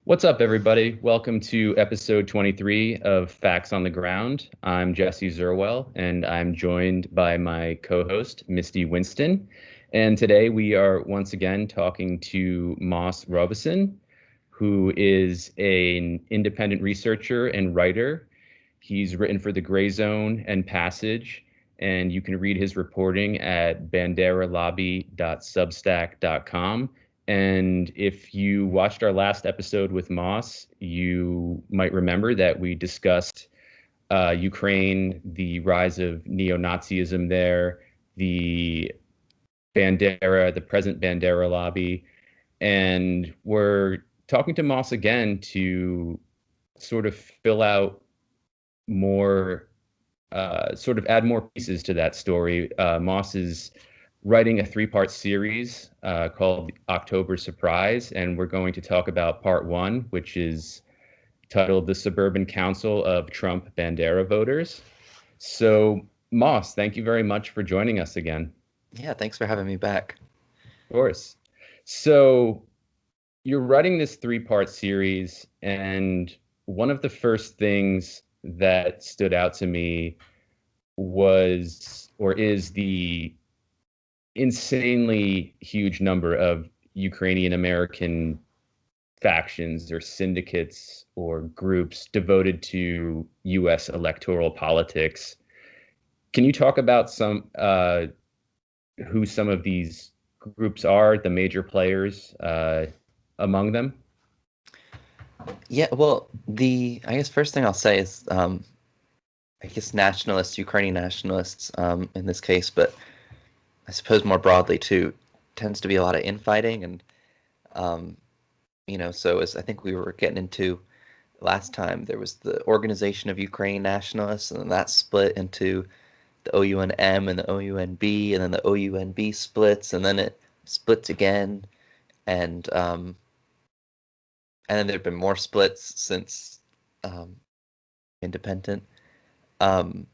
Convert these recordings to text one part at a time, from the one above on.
What's up, everybody? Welcome to episode 23 of Facts on the Ground. I'm Jesse Zerwell, and I'm joined by my co-host, Misty Winston. And today we are once again talking to Moss Robeson, who is an independent researcher and writer. He's written for The Gray Zone and Passage, and you can read his reporting at banderalobby.substack.com. And if you watched our last episode with Moss, you might remember that we discussed Ukraine, the rise of neo-Nazism there, the the present Bandera lobby. And we're talking to Moss again to sort of fill out more, sort of add more pieces to that story. Moss is writing a three-part series called October Surprise, and we're going to talk about part one, which is titled The Suburban Council of Trump Bandera Voters. So, Moss, thank you very much for joining us again. Yeah, thanks for having me back. Of course. So, you're writing this three-part series, and one of the first things that stood out to me was or is the insanely huge number of Ukrainian American factions or syndicates or groups devoted to U.S. electoral politics. Can you talk about who some of these groups are, the major players among them? Yeah, well, I guess first thing I'll say is I guess nationalists, Ukrainian nationalists in this case, but I suppose more broadly too, tends to be a lot of infighting and um, so as I think we were getting into last time, there was the Organization of Ukrainian Nationalists, and then that split into the OUNM and the OUNB, and then the OUNB splits, and then it splits again, and um, and then there have been more splits since um, independent. Um,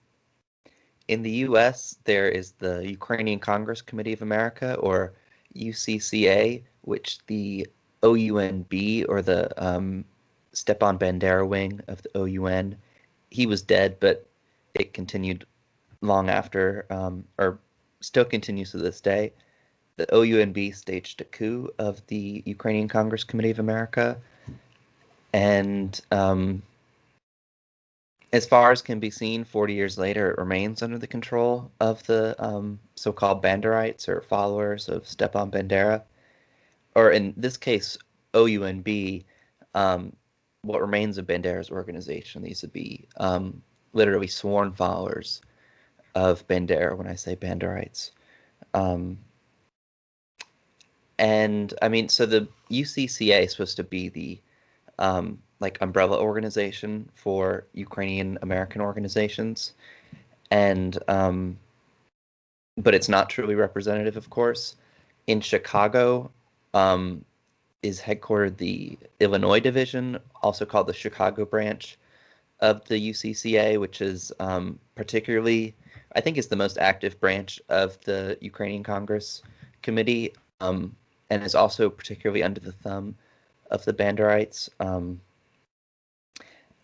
in the U.S., there is the Ukrainian Congress Committee of America, or UCCA, which the OUNB, or the Stepan Bandera wing of the OUN, he was dead, but it continued long after, or still continues to this day. The OUNB staged a coup of the Ukrainian Congress Committee of America, and as far as can be seen, 40 years later, it remains under the control of the so-called Banderites, or followers of Stepan Bandera, or in this case, OUNB, what remains of Bandera's organization. These would be literally sworn followers of Bandera when I say Banderites. Um, and I mean, so the UCCA is supposed to be the like umbrella organization for Ukrainian American organizations, and but it's not truly representative, of course. In Chicago, um, is headquartered the Illinois division, also called the Chicago branch of the UCCA, which is particularly, I think, is the most active branch of the Ukrainian Congress Committee, and is also particularly under the thumb of the Banderites.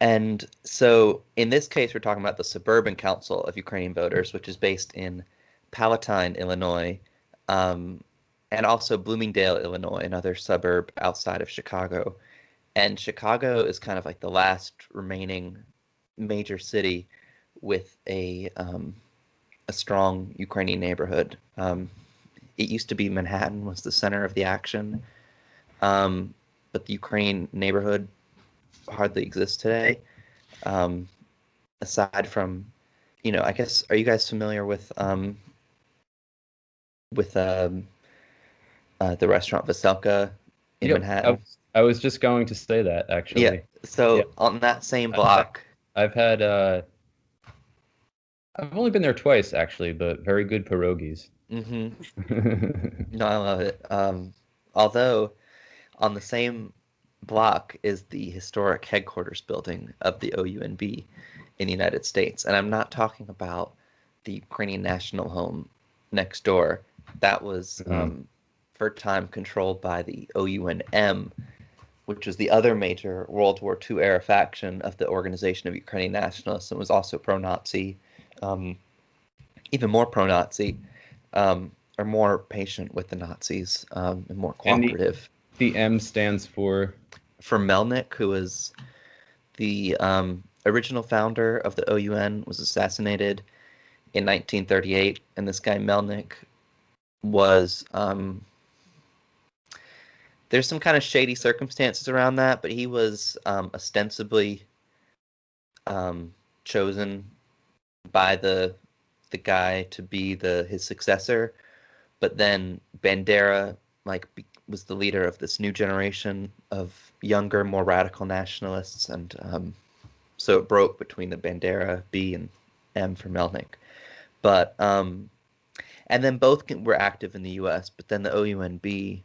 And so in this case, we're talking about the Suburban Council of Ukrainian Voters, which is based in Palatine, Illinois, um, and also Bloomingdale, Illinois, another suburb outside of Chicago. And Chicago is kind of like the last remaining major city with a strong Ukrainian neighborhood. It used to be Manhattan was the center of the action, but the Ukrainian neighborhood hardly exists today. Um, Aside from, I guess, are you guys familiar with the restaurant Veselka in Yep, Manhattan? I was just going to say that Yeah. actually. Yeah, So on that same I've had, block. I've had I've only been there twice actually, but very good pierogies. hmm No, I love it. Although on the same block is the historic headquarters building of the OUNB in the United States, and I'm not talking about the Ukrainian National Home next door. That was Mhm. for a time controlled by the OUNM, which was the other major World War II era faction of the Organization of Ukrainian Nationalists, and was also pro-Nazi, um, even more pro-Nazi, or more patient with the Nazis, and more And cooperative. the M stands for For Melnik, who was the original founder of the OUN, was assassinated in 1938, and this guy Melnik was there's some kind of shady circumstances around that, but he was ostensibly chosen by the guy to be his successor, but then Bandera was the leader of this new generation of younger, more radical nationalists, and so it broke between the Bandera B and M for Melnik. But and then both were active in the U.S., but then the OUNB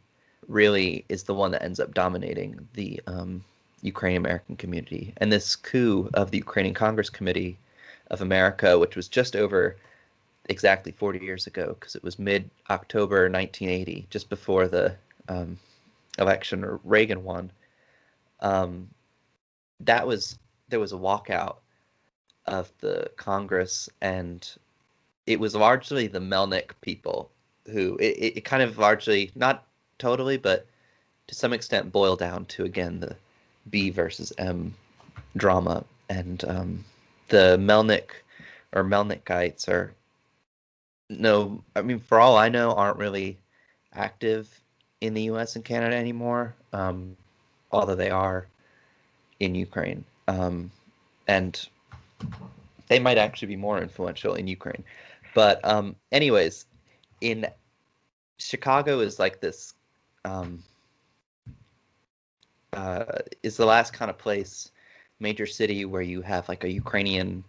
really is the one that ends up dominating the Ukrainian American community. And this coup of the Ukrainian Congress Committee of America, which was just over exactly 40 years ago, because it was mid-October 1980, just before the election Reagan won. There was a walkout of the Congress, and it was largely the Melnik people who it kind of largely, not totally, but to some extent boiled down to, again, the B versus M drama. And the Melnik or Melnikites are, no, I mean, for all I know, aren't really active in the US and Canada anymore, although they are in Ukraine. And they might actually be more influential in Ukraine. But anyways, in Chicago is like this is the last kind of major city where you have like a Ukrainian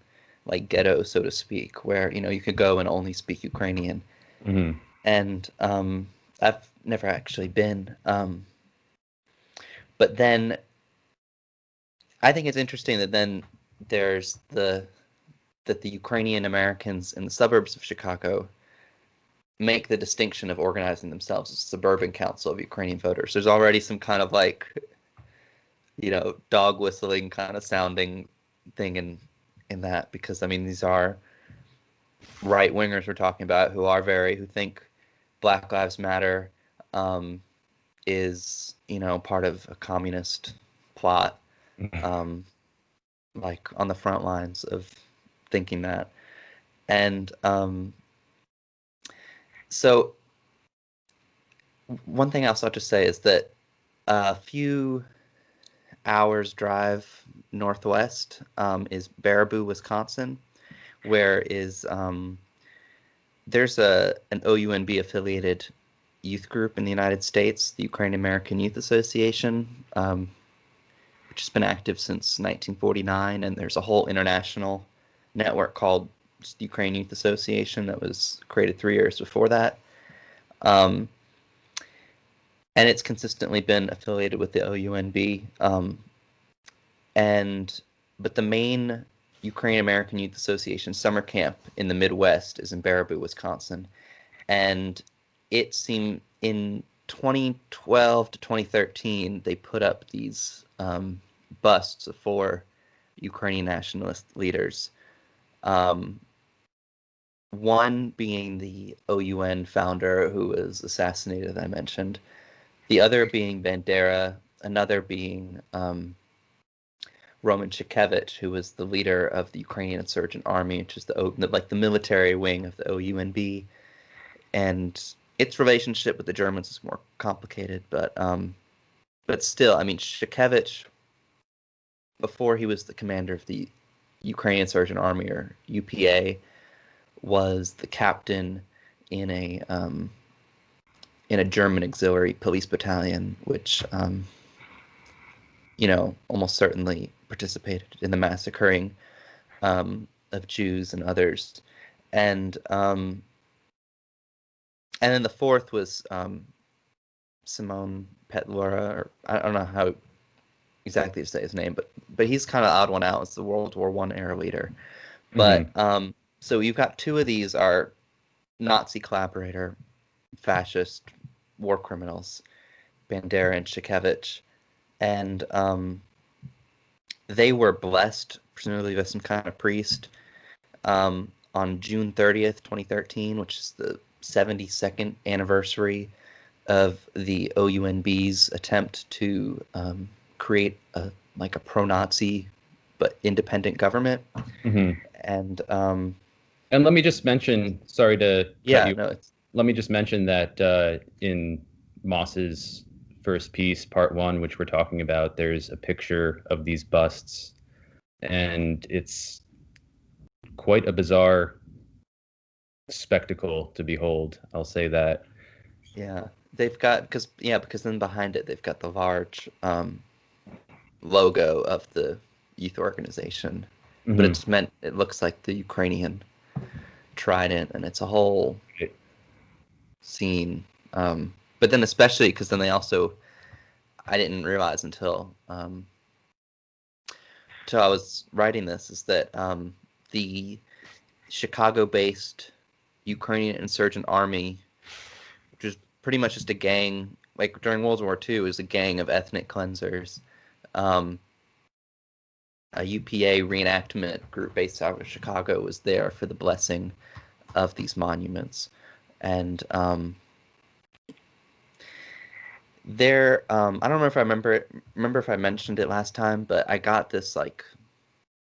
like ghetto, so to speak, where you could go and only speak Ukrainian. Mm-hmm. And I've never actually been, but then I think it's interesting that then there's that the Ukrainian Americans in the suburbs of Chicago make the distinction of organizing themselves as a suburban council of Ukrainian voters. There's already some kind of like, dog whistling kind of sounding thing in that, because I mean, these are right wingers we're talking about who think Black Lives Matter is, part of a communist plot, like on the front lines of thinking that. And so one thing else I'll just say is that a few hours drive northwest is Baraboo, Wisconsin, where there's an OUNB affiliated youth group in the United States, the Ukrainian American Youth Association, which has been active since 1949, and there's a whole international network called the Ukrainian Youth Association that was created 3 years before that. And it's consistently been affiliated with the OUNB. But the main Ukrainian American Youth Association summer camp in the Midwest is in Baraboo, Wisconsin. And it seemed in 2012 to 2013, they put up these busts of 4 Ukrainian nationalist leaders. One being the OUN founder who was assassinated, I mentioned. The other being Bandera, another being Roman Shukevich, who was the leader of the Ukrainian Insurgent Army, which is the military wing of the OUNB. And its relationship with the Germans is more complicated, but still, I mean, Shukevich, before he was the commander of the Ukrainian Insurgent Army, or UPA, was the captain in a German auxiliary police battalion, which almost certainly participated in the massacring of Jews and others. And then the fourth was Simon Petlura, or I don't know how exactly to say his name, but he's kind of odd one out as the World War I era leader. But so you've got 2 of these are Nazi collaborator, fascist war criminals, Bandera and Shukevich. and they were blessed, presumably by some kind of priest, on June 30th, 2013, which is the 72nd anniversary of the OUNB's attempt to create a pro-Nazi but independent government. Mm-hmm. And let me just mention, sorry to cut you. no, let me just mention that in Moss's first piece, part 1, which we're talking about, there's a picture of these busts, and it's quite a bizarre spectacle to behold. I'll say that. Yeah, they've got because then behind it they've got the large logo of the youth organization, but Mm-hmm. it looks like the Ukrainian trident, and it's a whole scene. But then especially because then they also, I didn't realize until I was writing this, is that the Chicago-based Ukrainian insurgent army, which is pretty much just a gang, like during World War II, is a gang of ethnic cleansers. A UPA reenactment group based out of Chicago was there for the blessing of these monuments, and there, I don't remember if I remember if I mentioned it last time, but I got this a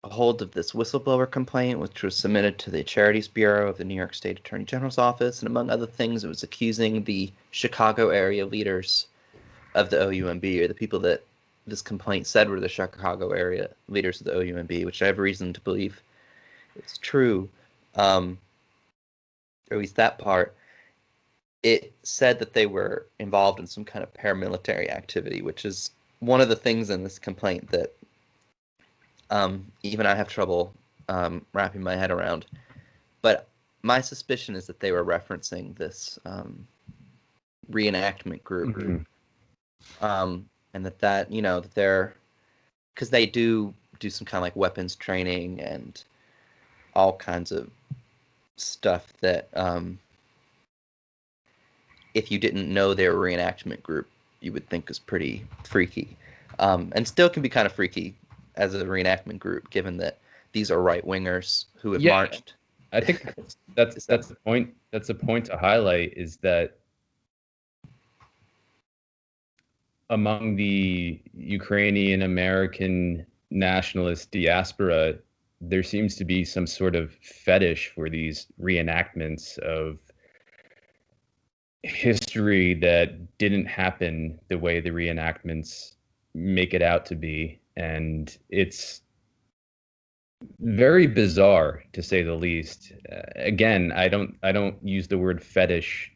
hold of this whistleblower complaint, which was submitted to the Charities Bureau of the New York State Attorney General's office, and among other things, it was accusing the Chicago area leaders of the OUMB, or the people that this complaint said were the Chicago area leaders of the OUMB, which I have reason to believe is true, or at least that part. It said that they were involved in some kind of paramilitary activity, which is one of the things in this complaint that even I have trouble wrapping my head around. But my suspicion is that they were referencing this reenactment group, and that that they're, because they do some kind of like weapons training and all kinds of stuff that if you didn't know they were a reenactment group, you would think is pretty freaky, and still can be kind of freaky as a reenactment group, given that these are right wingers who have marched. I think that's the point. That's a point to highlight, is that among the Ukrainian American nationalist diaspora, there seems to be some sort of fetish for these reenactments of history that didn't happen the way the reenactments make it out to be. And it's very bizarre, to say the least. Again, I don't use the word fetish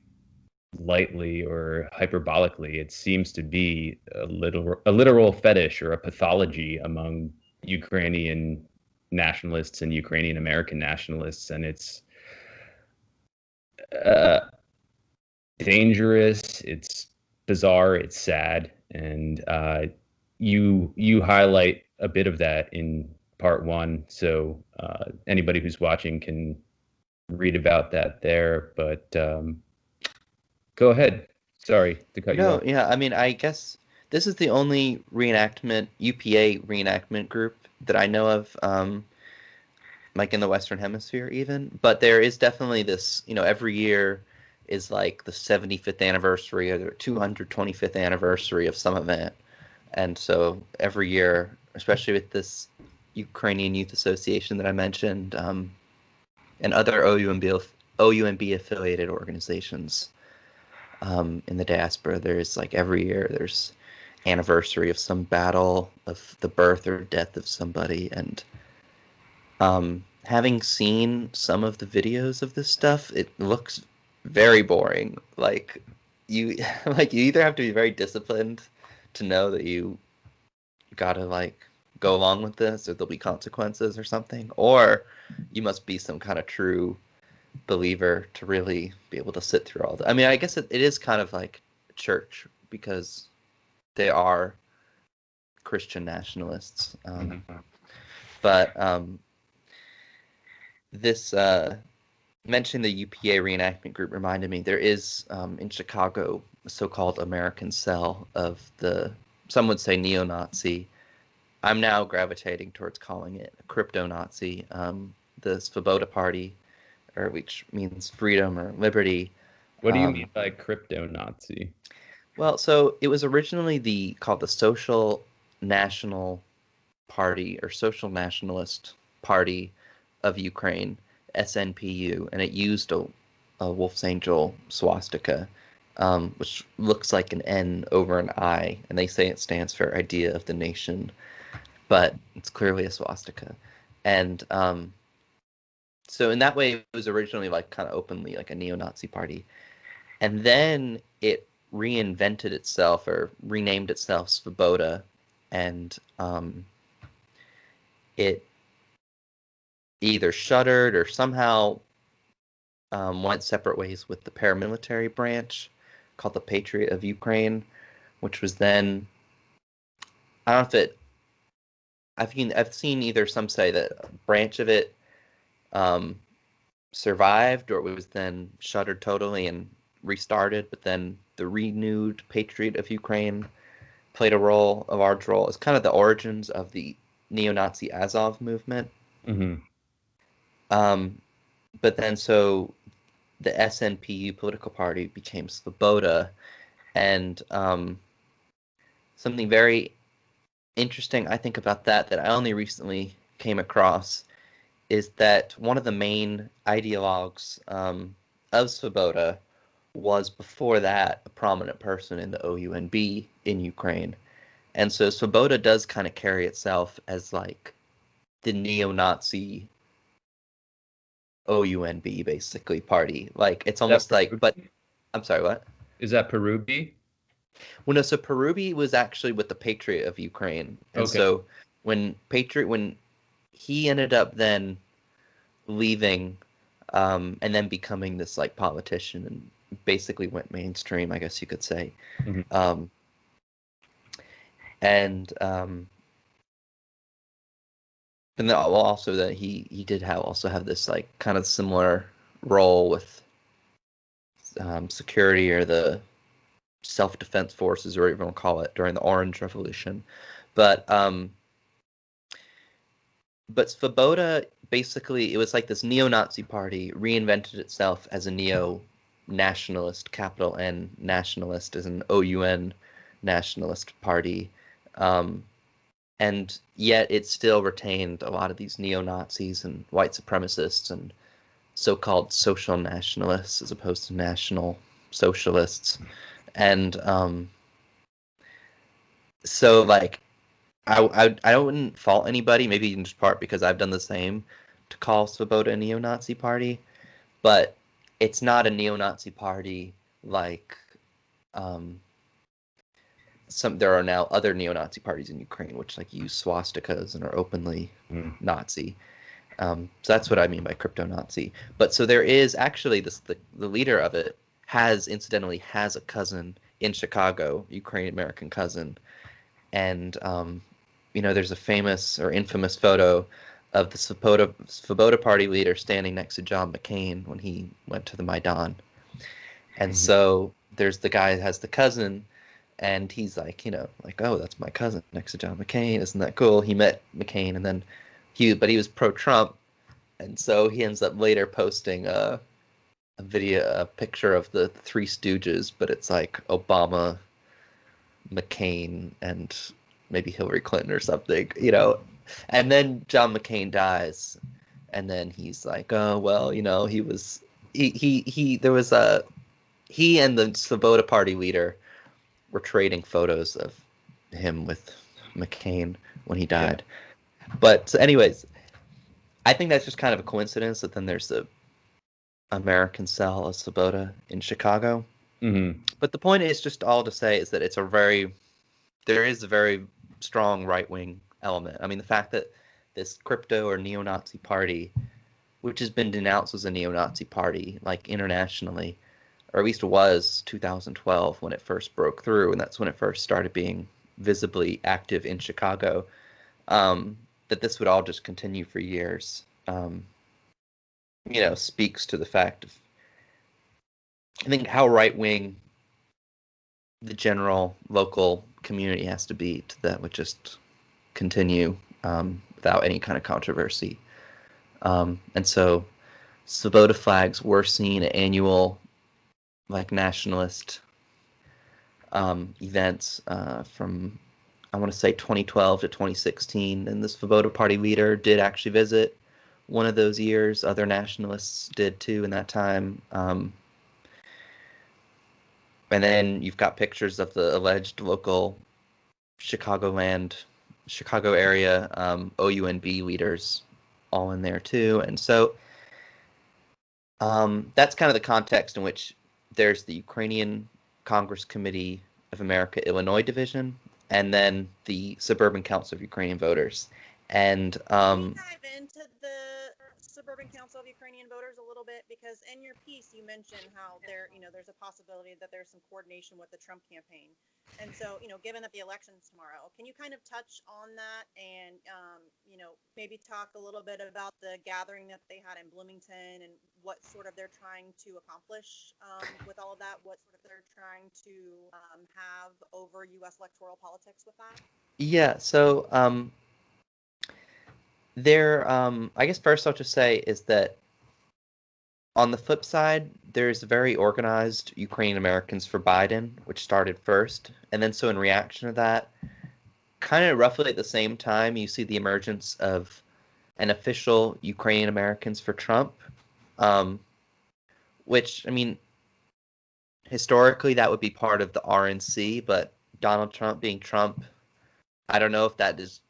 lightly or hyperbolically. It seems to be a literal fetish or a pathology among Ukrainian nationalists and Ukrainian American nationalists, and it's dangerous. It's bizarre. It's sad, and you highlight a bit of that in part 1. So anybody who's watching can read about that there. But go ahead. Sorry to cut you off. No, yeah, I mean, I guess this is the only UPA reenactment group that I know of, like in the Western Hemisphere even. But there is definitely this, every year is like the 75th anniversary or the 225th anniversary of some event. And so every year, especially with this Ukrainian Youth Association that I mentioned, and other OUMB affiliated organizations in the diaspora, there's like every year there's anniversary of some battle, of the birth or death of somebody. And having seen some of the videos of this stuff, it looks very boring. Like you like you either have to be very disciplined to know that you gotta go along with this, or there'll be consequences or something, or you must be some kind of true believer to really be able to sit through all that. I mean, I guess it is kind of like church, because they are Christian nationalists. But this mentioning the UPA reenactment group reminded me there is in Chicago a so-called American cell of the some would say neo-Nazi. I'm now gravitating towards calling it a crypto-Nazi. The Svoboda Party, or which means freedom or liberty. What do you mean by crypto Nazi? Well, so it was originally called the Social National Party or Social Nationalist Party of Ukraine, SNPU, and it used a Wolf's Angel swastika, which looks like an N over an I, and they say it stands for Idea of the Nation, but it's clearly a swastika. And so in that way, it was originally like kind of openly like a neo-Nazi party. And then it reinvented itself or renamed itself Svoboda, and it either shuttered or somehow went separate ways with the paramilitary branch called the Patriot of Ukraine, which was then, I don't know if it, I've seen either some say that a branch of it survived, or it was then shuttered totally and restarted, but then the renewed Patriot of Ukraine played a large role. It's kind of the origins of the neo-Nazi Azov movement. Mm-hmm. But then so the SNPU political party became Svoboda, and something very interesting I think about that I only recently came across is that one of the main ideologues of Svoboda was before that a prominent person in the OUNB in Ukraine. And so Svoboda does kind of carry itself as like the neo-Nazi OUNB basically party. Like it's almost like, but I'm sorry, what? Is that Perubi? Well, no, so Perubi was actually with the Patriot of Ukraine. And Okay. so when he ended up then leaving and then becoming this like politician and basically went mainstream, I guess you could say. Mm-hmm. And then also that he did also have this like kind of similar role with security or the self-defense forces, or whatever you want to call it, during the Orange Revolution. But Svoboda, basically, it was like this neo-Nazi party reinvented itself as a neo-nationalist, capital N nationalist, as an OUN nationalist party. And yet it still retained a lot of these neo-Nazis and white supremacists and so-called social nationalists as opposed to national socialists. And so, like, I wouldn't fault anybody, maybe in part because I've done the same, to call Svoboda a neo-Nazi party, but it's not a neo-Nazi party like there are now other neo-Nazi parties in Ukraine which like use swastikas and are openly Nazi. So that's what I mean by crypto-Nazi. But so there is actually the leader of it incidentally has a cousin in Chicago, Ukrainian-American cousin, and there's a famous or infamous photo of the Svoboda Party leader standing next to John McCain when he went to the Maidan. And so there's the guy that has the cousin, and he's like, like, oh, that's my cousin next to John McCain. Isn't that cool? He met McCain, and then he was pro-Trump, and so he ends up later posting a picture of the Three Stooges, but it's like Obama, McCain, and maybe Hillary Clinton or something, And then John McCain dies, and then he's like, oh well, he was there was he and the Svoboda Party leader were trading photos of him with McCain when he died. Yeah. But so anyways, I think that's just kind of a coincidence that then there's the American cell of Svoboda in Chicago. Mm-hmm. But the point is just all to say is that there is a very strong right-wing element. I mean, the fact that this crypto or neo-Nazi party, which has been denounced as a neo-Nazi party, like internationally, or at least it was 2012 when it first broke through, and that's when it first started being visibly active in Chicago, that this would all just continue for years, speaks to the fact of, I think, how right-wing the general local community has to be that would just continue without any kind of controversy. And so Svoboda flags were seen at annual like nationalist events from, I want to say, 2012 to 2016. And the Svoboda Party leader did actually visit one of those years. Other nationalists did too in that time. And then you've got pictures of the alleged local Chicago area OUNB leaders all in there too. And so that's kind of the context in which there's the Ukrainian Congress Committee of America Illinois Division, and then the Suburban Council of Ukrainian Voters. And can we dive into the Suburban Council of Ukrainian Voters a little bit, because in your piece you mentioned how there's a possibility that there's some coordination with the Trump campaign. And so, given that the election's tomorrow, can you kind of touch on that and, maybe talk a little bit about the gathering that they had in Bloomington and what sort of they're trying to accomplish with all of that, what sort of they're trying to have over U.S. electoral politics with that? yeah, so I guess first I'll just say is that on the flip side, there's very organized Ukrainian Americans for Biden, which started first. And then so in reaction to that, kind of roughly at the same time, you see the emergence of an official Ukrainian Americans for Trump, which, I mean, historically that would be part of the RNC, but Donald Trump being Trump, I don't know if that is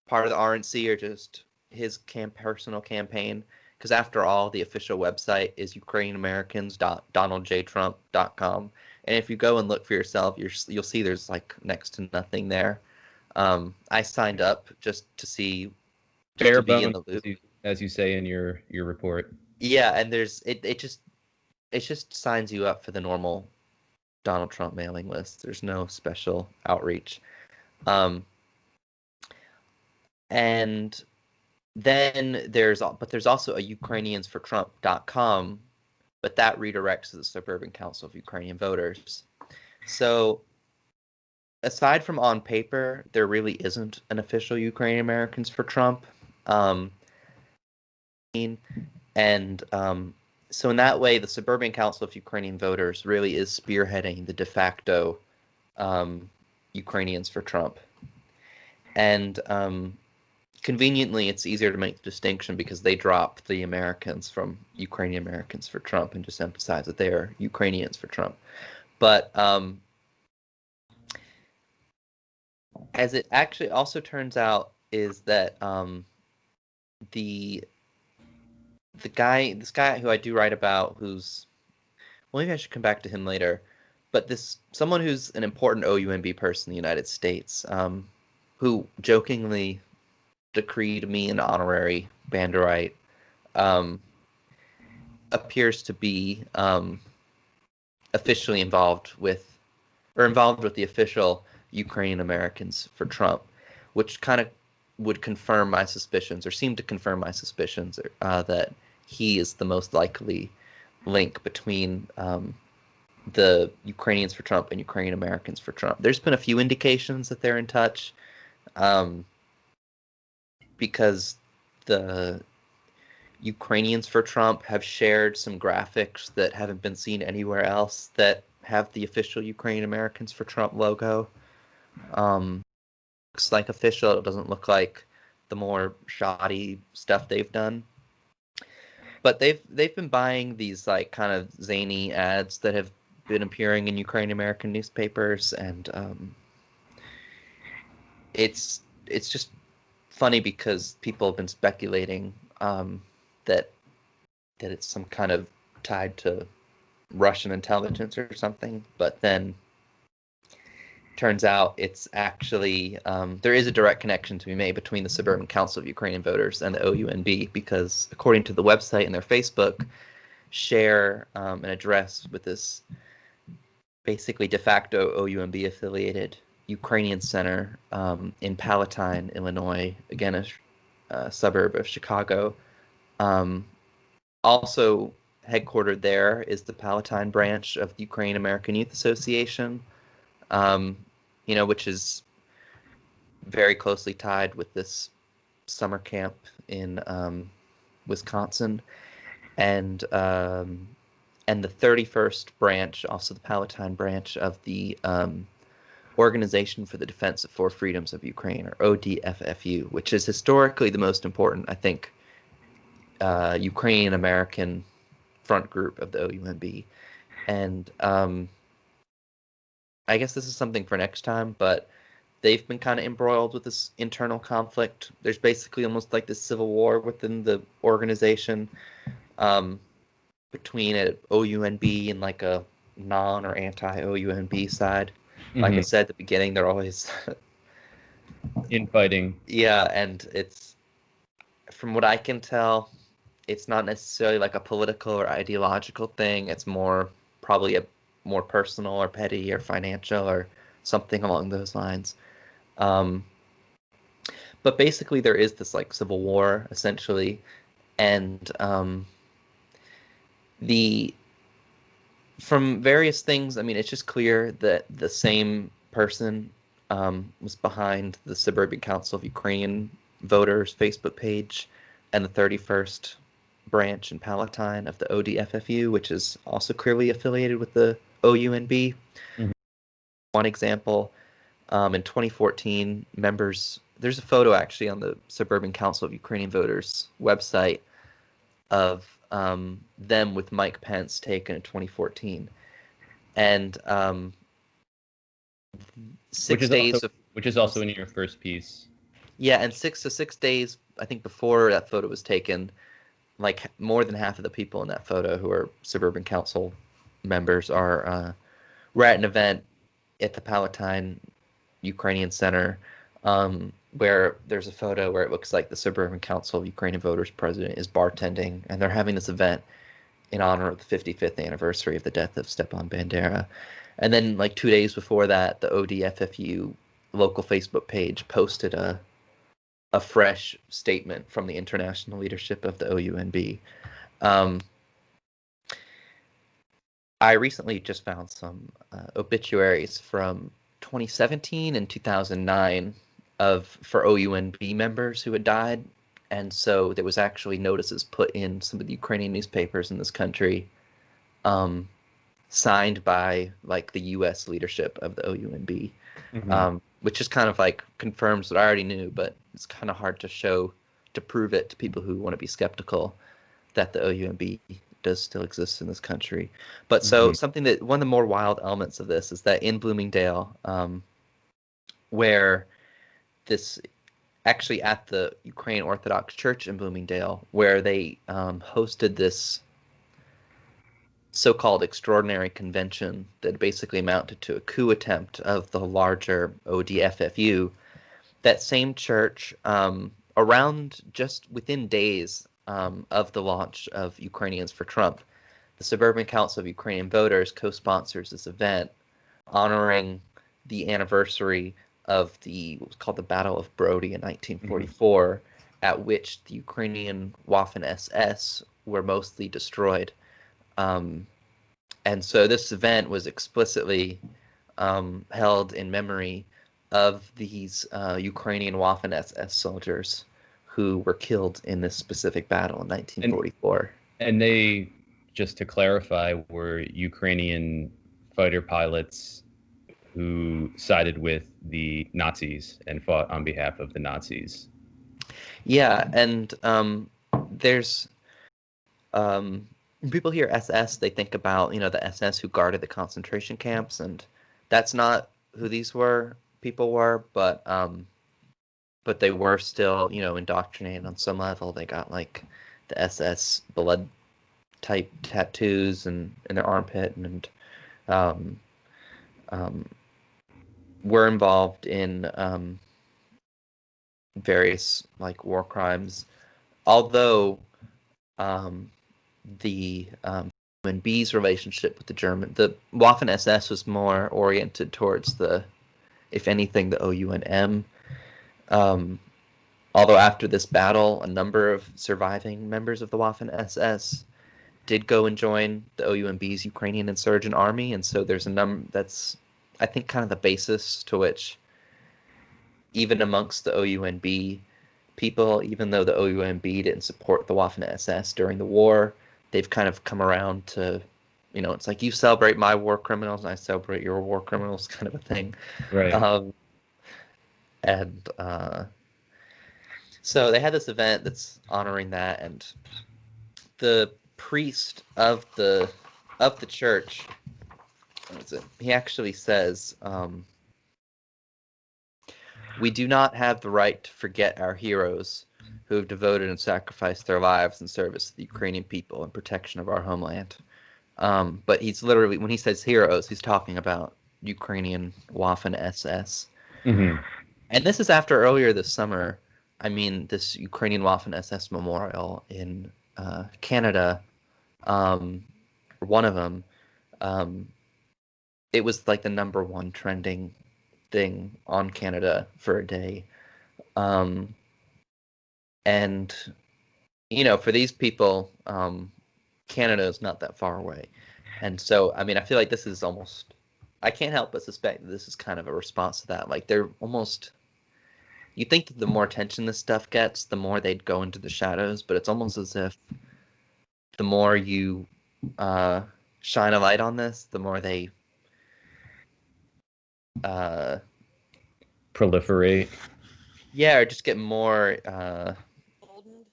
part of the RNC or just his personal campaign. Because after all, the official website is ukrainianamericans.donaldjtrump.com. And if you go and look for yourself, you'll see there's like next to nothing there. I signed up just to see, just Bare to be in bones, the loop. as you say in your report. Yeah, and it just signs you up for the normal Donald Trump mailing list. There's no special outreach. And then there's also a ukrainiansfortrump.com, but that redirects to the Suburban Council of Ukrainian Voters. So aside from on paper, there really isn't an official Ukrainian Americans for Trump. So in that way, the Suburban Council of Ukrainian Voters really is spearheading the de facto Ukrainians for Trump. And conveniently, it's easier to make the distinction because they dropped the Americans from Ukrainian Americans for Trump and just emphasize that they are Ukrainians for Trump. But as it actually also turns out is that this guy who I do write about, well, maybe I should come back to him later, but someone who's an important OUNB person in the United States, who jokingly decreed me an honorary Banderite, appears to be officially involved with the official Ukrainian Americans for Trump, which kind of would confirm my suspicions, or seem to confirm my suspicions, that he is the most likely link between the Ukrainians for Trump and Ukrainian Americans for Trump. There's been a few indications that they're in touch, because the Ukrainians for Trump have shared some graphics that haven't been seen anywhere else that have the official Ukrainian Americans for Trump logo. Looks like official. It doesn't look like the more shoddy stuff they've done. But they've been buying these like kind of zany ads that have been appearing in Ukrainian American newspapers, and it's just funny because people have been speculating that it's some kind of tied to Russian intelligence or something, but then turns out it's actually there is a direct connection to be made between the Suburban Council of Ukrainian Voters and the OUNB, because according to the website and their Facebook, share an address with this basically de facto OUNB affiliated Ukrainian Center in Palatine, Illinois, again a suburb of Chicago. Also headquartered there is the Palatine branch of the Ukrainian American Youth Association. which is very closely tied with this summer camp in Wisconsin, and the 31st branch, also the Palatine branch of the Organization for the Defense of Four Freedoms of Ukraine, or ODFFU, which is historically the most important, I think, Ukrainian American front group of the OUNB. And I guess this is something for next time, but they've been kind of embroiled with this internal conflict. There's basically almost like this civil war within the organization, between an OUNB and like a non or anti-OUNB side. Like I said at the beginning, they're always infighting. Yeah, and it's, from what I can tell, it's not necessarily like a political or ideological thing. It's more probably a more personal or petty or financial or something along those lines. But basically, there is this like civil war essentially, and from various things, I mean, it's just clear that the same person was behind the Suburban Council of Ukrainian Voters Facebook page and the 31st branch in Palatine of the ODFFU, which is also clearly affiliated with the OUNB. One example, in 2014, there's a photo actually on the Suburban Council of Ukrainian Voters website of them with Mike Pence taken in 2014. And 6 days which is also in your first piece. Yeah, and 6 days, I think, before that photo was taken, like more than half of the people in that photo who are Suburban Council members were at an event at the Palatine Ukrainian Center, where there's a photo where it looks like the Suburban Council of Ukrainian Voters president is bartending, and they're having this event in honor of the 55th anniversary of the death of Stepan Bandera. And then like 2 days before that, the ODFFU local Facebook page posted a fresh statement from the international leadership of the OUNB. I recently just found some obituaries from 2017 and 2009 for OUNB members who had died. And so there was actually notices put in some of the Ukrainian newspapers in this country, signed by like the U.S. leadership of the OUNB, which just kind of like confirms what I already knew, but it's kind of hard to prove it to people who want to be skeptical that the OUNB does still exist in this country. But so one of the more wild elements of this is that in Bloomingdale, where this actually at the Ukrainian Orthodox Church in Bloomingdale, where they hosted this so-called extraordinary convention that basically amounted to a coup attempt of the larger ODFFU. That same church, around just within days of the launch of Ukrainians for Trump, the Suburban Council of Ukrainian Voters co-sponsors this event honoring the anniversary of what was called the Battle of Brody in 1944, at which the Ukrainian Waffen SS were mostly destroyed. And so this event was explicitly held in memory of these Ukrainian Waffen SS soldiers who were killed in this specific battle in 1944. And they, just to clarify, were Ukrainian fighter pilots who sided with the Nazis and fought on behalf of the Nazis. Yeah, and there's people hear SS, they think about, the SS who guarded the concentration camps, and that's not who these people were, but they were still, indoctrinated on some level. They got like the SS blood type tattoos in their armpit, and were involved in various like war crimes, although the UNB's relationship with the Waffen SS was more oriented towards if anything, the OUNM. Although after this battle, a number of surviving members of the Waffen SS did go and join the OUNB's Ukrainian Insurgent Army, and so there's a number that's I think, kind of the basis to which, even amongst the OUNB people, even though the OUNB didn't support the Waffen-SS during the war, they've kind of come around to, it's like you celebrate my war criminals and I celebrate your war criminals, kind of a thing. Right. And so they had this event that's honoring that, and the priest of the church, what is it? He actually says, we do not have the right to forget our heroes who have devoted and sacrificed their lives in service to the Ukrainian people and protection of our homeland. But he's literally, when he says heroes, he's talking about Ukrainian Waffen-SS. Mm-hmm. And this is after earlier this summer, this Ukrainian Waffen-SS memorial in Canada, one of them, it was like the #1 trending thing on Canada for a day. And, for these people, Canada is not that far away. And so, I feel like this is almost, I can't help but suspect that this is kind of a response to that. Like, they're almost, you think that the more attention this stuff gets, the more they'd go into the shadows, but it's almost as if the more you shine a light on this, the more they proliferate. Yeah, or just get more Goldened.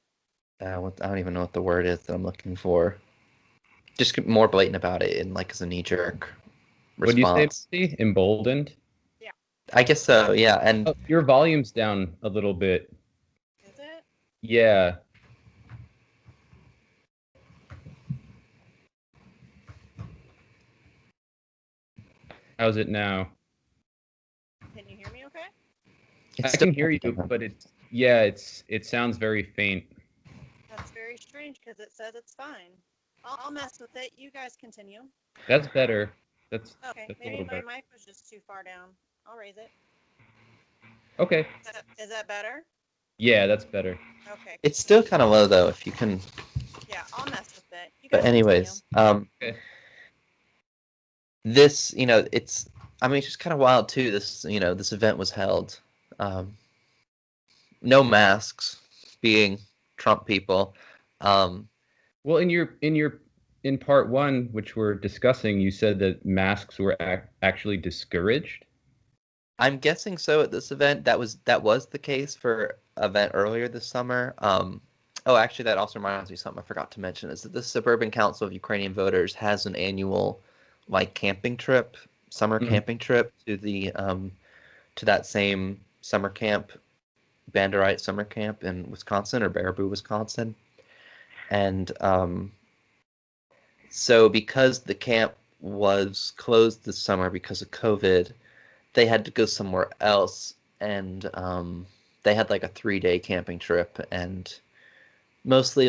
I don't even know what the word is that I'm looking for. Just get more blatant about it and as a knee-jerk response. What do you say, Misty? Emboldened? Yeah. I guess so, yeah. And your volume's down a little bit. Is it? Yeah. How's it now? Can you hear me okay? I can hear you, but it sounds very faint. That's very strange because it says it's fine. I'll mess with it. You guys continue. That's better. That's okay. That's Maybe my better. mic was just too far down. I'll raise it. Okay. Is that better? Yeah, that's better. Okay. It's still kind of low though. If you can. Yeah, I'll mess with it. You guys but anyways, okay. This, it's just kind of wild too. This, this event was held. No masks, being Trump people. Well, in part one, which we're discussing, you said that masks were actually discouraged. I'm guessing so at this event. That was the case for event earlier this summer. Oh, actually, that also reminds me of something I forgot to mention is that the Suburban Council of Ukrainian Voters has an annual camping trip, summer camping trip to the to that same summer camp, Banderite summer camp in Wisconsin or Baraboo, Wisconsin. And so because the camp was closed this summer because of COVID, they had to go somewhere else, and they had a 3-day camping trip, and mostly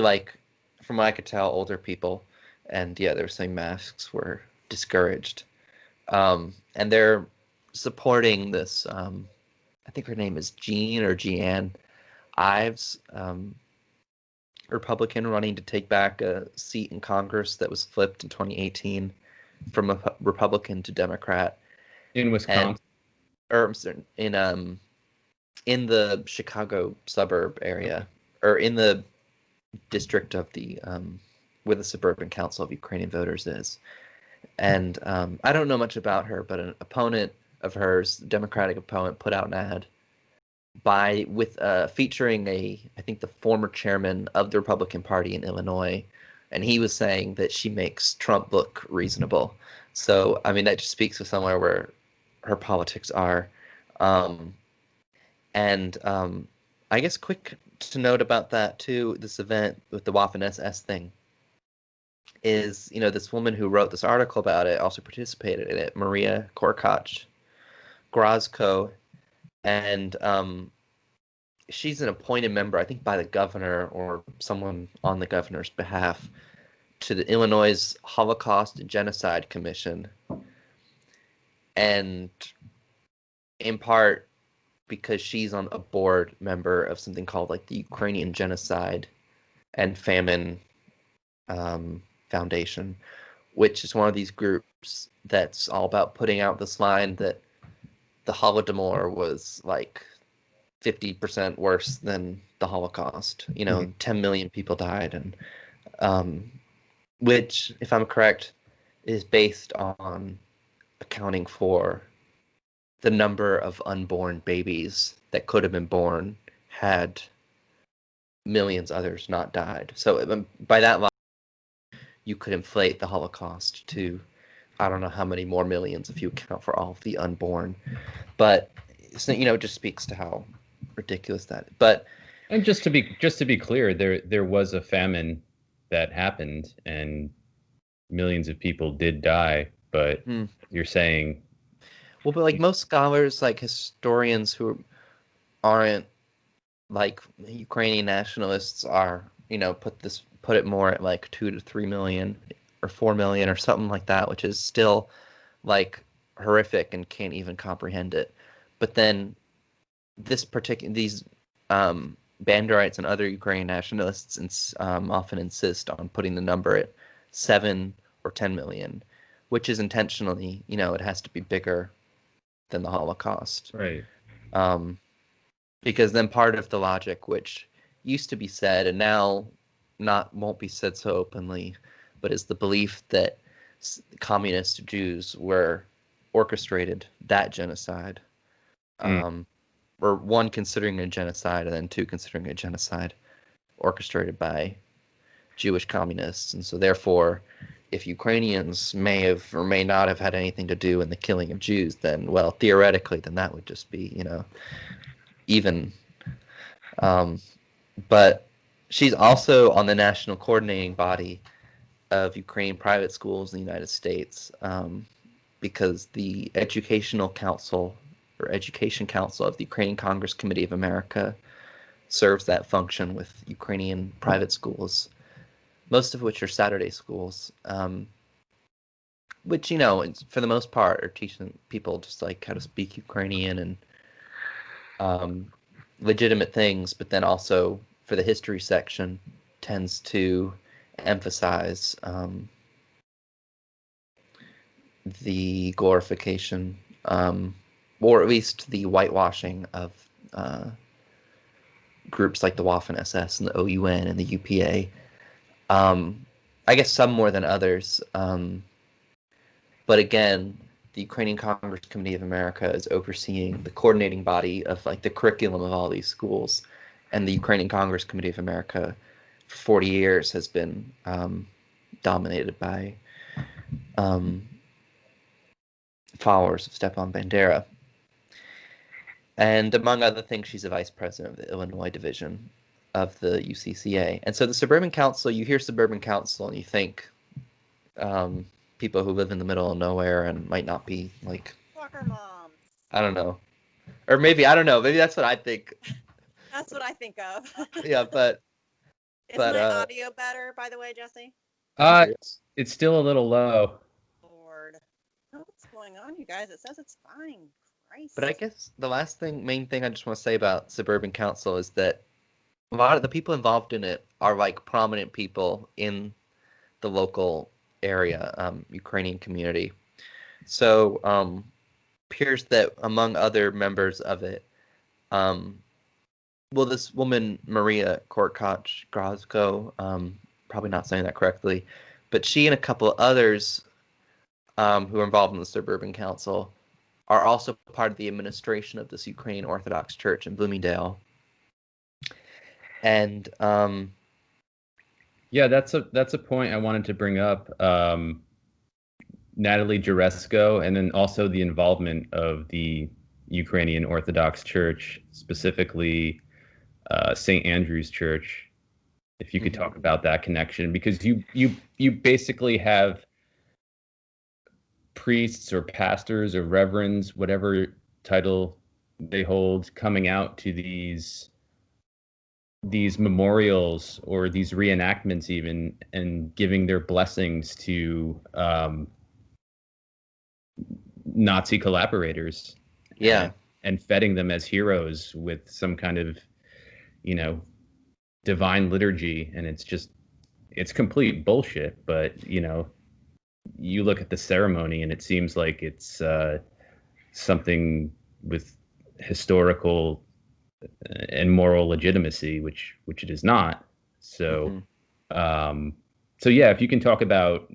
from what I could tell, older people, and yeah, they were saying masks were discouraged, and they're supporting this. I think her name is Jeanne Ives, Republican running to take back a seat in Congress that was flipped in 2018 from a Republican to Democrat in Wisconsin. In the Chicago suburb area, or in the district of the where the Suburban Council of Ukrainian Voters is. And I don't know much about her, but an opponent of hers, Democratic opponent, put out an ad featuring I think the former chairman of the Republican Party in Illinois, and he was saying that she makes Trump look reasonable. So that just speaks to somewhere where her politics are. And I guess quick to note about that too, this event with the Waffen-SS thing is, this woman who wrote this article about it also participated in it, Maria Grozko, and she's an appointed member, I think by the governor or someone on the governor's behalf, to the Illinois Holocaust and Genocide Commission. And in part because she's on a board member of something called the Ukrainian Genocide and Famine Foundation, which is one of these groups that's all about putting out this line that the Holodomor was like 50% worse than the Holocaust. 10 million people died, and which, if I'm correct, is based on accounting for the number of unborn babies that could have been born had millions others not died. So by that line, you could inflate the Holocaust to I don't know how many more millions if you account for all of the unborn. But it just speaks to how ridiculous that is. But And just to be clear, there was a famine that happened and millions of people did die, but you're saying, well, but like most scholars, like historians who aren't like Ukrainian nationalists are, put it more at like 2 to 3 million or 4 million or something like that, which is still like horrific and can't even comprehend it. But then these Banderites and other Ukrainian nationalists often insist on putting the number at 7 or 10 million, which is intentionally, it has to be bigger than the Holocaust. right. Because then part of the logic, which used to be said and now won't be said so openly, but is the belief that communist Jews were orchestrated that genocide. Or one, considering a genocide, and then two, considering a genocide orchestrated by Jewish communists. And so therefore, if Ukrainians may have or may not have had anything to do in the killing of Jews, then, well, theoretically, then that would just be, even. But she's also on the national coordinating body of Ukrainian private schools in the United States, because the Education Council of the Ukrainian Congress Committee of America serves that function with Ukrainian private schools, most of which are Saturday schools, which, for the most part are teaching people just like how to speak Ukrainian and legitimate things, but then also for the history section tends to emphasize the glorification, or at least the whitewashing of groups like the Waffen-SS and the OUN and the UPA. I guess some more than others. But again, the Ukrainian Congress Committee of America is overseeing the coordinating body of like the curriculum of all these schools, and the Ukrainian Congress Committee of America for 40 years has been dominated by followers of Stepan Bandera. And among other things, she's a vice president of the Illinois division of the UCCA. And so the Suburban Council, you hear Suburban Council and you think people who live in the middle of nowhere and might not be like Soccer moms. I don't know, or maybe I don't know. Maybe that's what I think. That's what I think of. Yeah, but is my audio better, by the way, Jesse? It's still a little low. Lord, what's going on, you guys? It says it's fine. Christ. But I guess the main thing I just want to say about Suburban Council is that a lot of the people involved in it are like prominent people in the local area, Ukrainian community. So appears that among other members of it, this woman, Maria Korkach-Grozko, probably not saying that correctly, but she and a couple of others who are involved in the Suburban Council are also part of the administration of this Ukrainian Orthodox Church in Bloomingdale. And yeah, that's a point I wanted to bring up. Natalie Jaresko, and then also the involvement of the Ukrainian Orthodox Church, specifically St. Andrew's Church. If you could talk about that connection, because you basically have priests or pastors or reverends, whatever title they hold, coming out to these memorials or these reenactments even, and giving their blessings to Nazi collaborators. Yeah. And feting them as heroes with some kind of, divine liturgy. And it's complete bullshit, but, you look at the ceremony and it seems like it's something with historical and moral legitimacy, which it is not. So, Mhm. so yeah, if you can talk about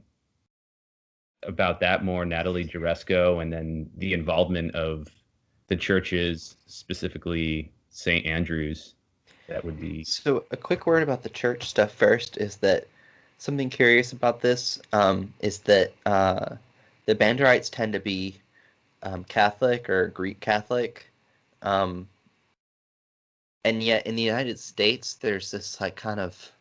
that more, Natalie Jaresko, and then the involvement of the churches, specifically St. Andrew's, that would be. So a quick word about the church stuff first is that something curious about this is that the Banderites tend to be Catholic or Greek Catholic, um, and yet in the United States there's this like kind of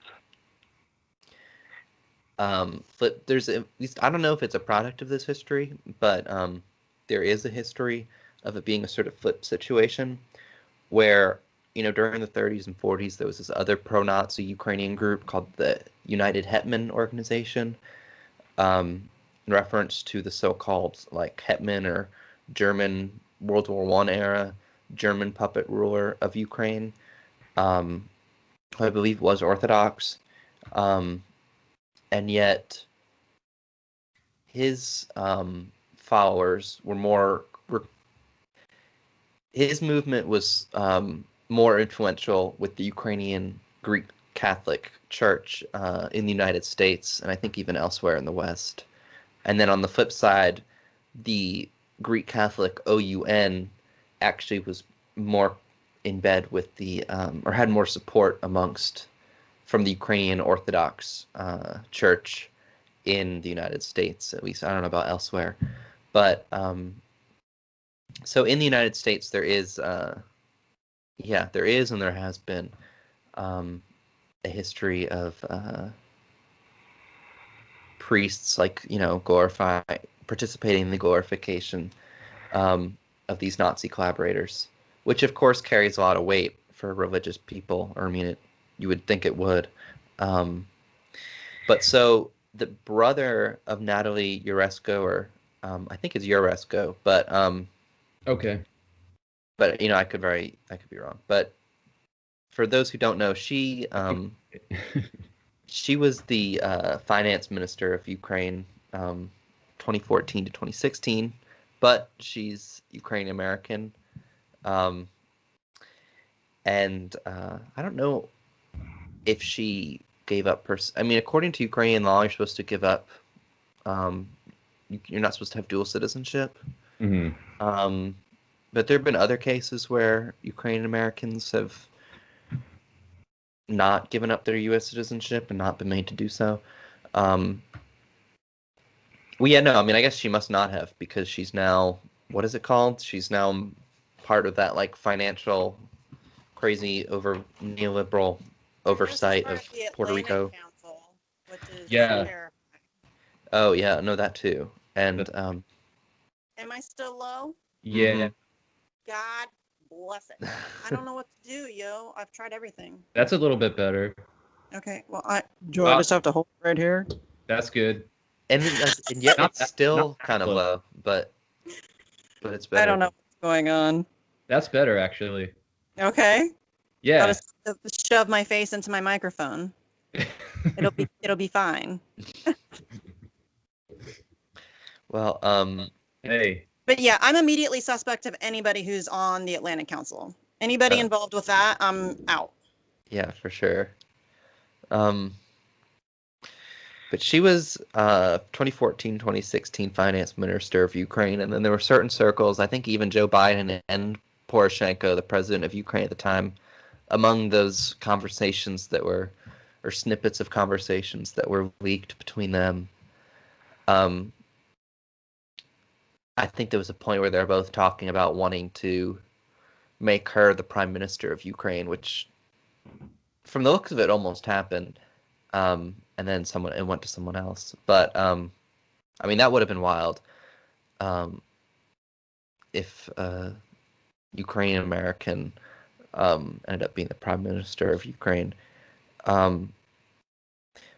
flip. There's at least I don't know if it's a product of this history, but there is a history of it being a sort of flip situation where during the 30s and 40s there was this other pro-Nazi Ukrainian group called the United Hetman Organization, in reference to the so-called like Hetman or German World War One era German puppet ruler of Ukraine, who I believe was Orthodox, um, and yet his followers were his movement was more influential with the Ukrainian Greek Catholic Church in the United States, and I think even elsewhere in the West. And then on the flip side, the Greek Catholic OUN actually was more in bed with the or had more support from the Ukrainian Orthodox Church in the United States, at least. I don't know about elsewhere, but so in the United States there is there is and there has been a history of priests like participating in the glorification of these Nazi collaborators, which of course carries a lot of weight for religious people, or I mean you would think it would. But so the brother of Natalie Uresco, or I think it's Uresco, Okay. but I could be wrong. But for those who don't know, she was the finance minister of Ukraine, 2014 to 2016, but she's Ukrainian American, and I don't know if she gave up her. I mean, according to Ukrainian law, you're supposed to give up. Um, you're not supposed to have dual citizenship. Hmm. But there have been other cases where Ukrainian Americans have not given up their U.S. citizenship and not been made to do so. Well, yeah, no, I mean, I guess she must not have, because she's now, what is it called? She's now part of that like financial crazy neoliberal No, she's oversight part of of the Puerto Atlantic Rico. Council, which is Yeah. terrifying. Oh yeah, no, that too. And Am I still low? Yeah. God bless it. I don't know what to do, yo. I've tried everything. That's a little bit better. Okay, well, I just have to hold it right here? That's good. and yet Not it's that, not still that kind of close. low, but it's I better. don't know what's going on. That's better, actually. Okay, I'll Yeah. just shove my face into my microphone. It'll be fine. Well, Hey. But yeah, I'm immediately suspect of anybody who's on the Atlantic Council. Anybody involved with that, I'm out. yeah, for sure. But she was 2014, 2016 finance minister of Ukraine, and then there were certain circles, I think even Joe Biden and Poroshenko, the president of Ukraine at the time, among those conversations or snippets of conversations that were leaked between them. I think there was a point where they were both talking about wanting to make her the prime minister of Ukraine, which, from the looks of it, almost happened. And then it went to someone else. But I mean, that would have been wild if Ukrainian American ended up being the prime minister of Ukraine. But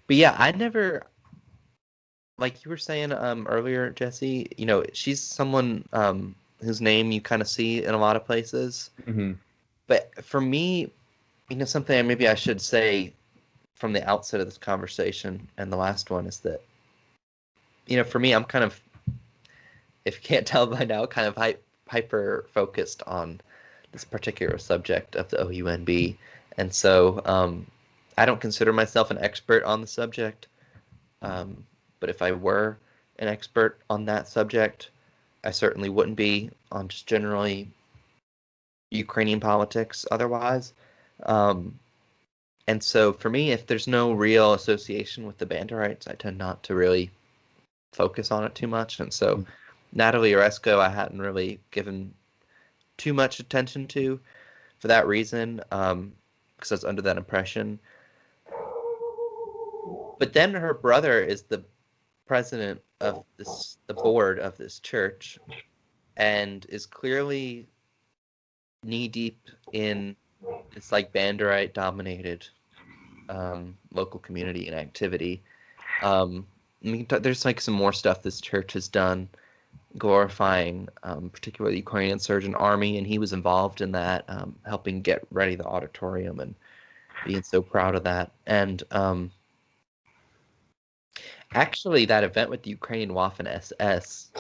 yeah, I never, like you were saying earlier, Jesse. She's someone whose name you kind of see in a lot of places. Mm-hmm. But for me, something maybe I should say from the outset of this conversation and the last one is that for me, I'm kind of, if you can't tell by now, kind of hyper focused on this particular subject of the OUNB. And so I don't consider myself an expert on the subject. But if I were an expert on that subject, I certainly wouldn't be on just generally Ukrainian politics otherwise. And so for me, if there's no real association with the Banderites, I tend not to really focus on it too much. And so Natalie Oresko, I hadn't really given too much attention to for that reason, because I was under that impression. But then her brother is the president of the board of this church, and is clearly knee deep in this like Banderite dominated local community and activity. There's like some more stuff this church has done glorifying particularly the Ukrainian Insurgent Army, and he was involved in that, helping get ready the auditorium and being so proud of that. And actually, that event with the Ukrainian Waffen SS,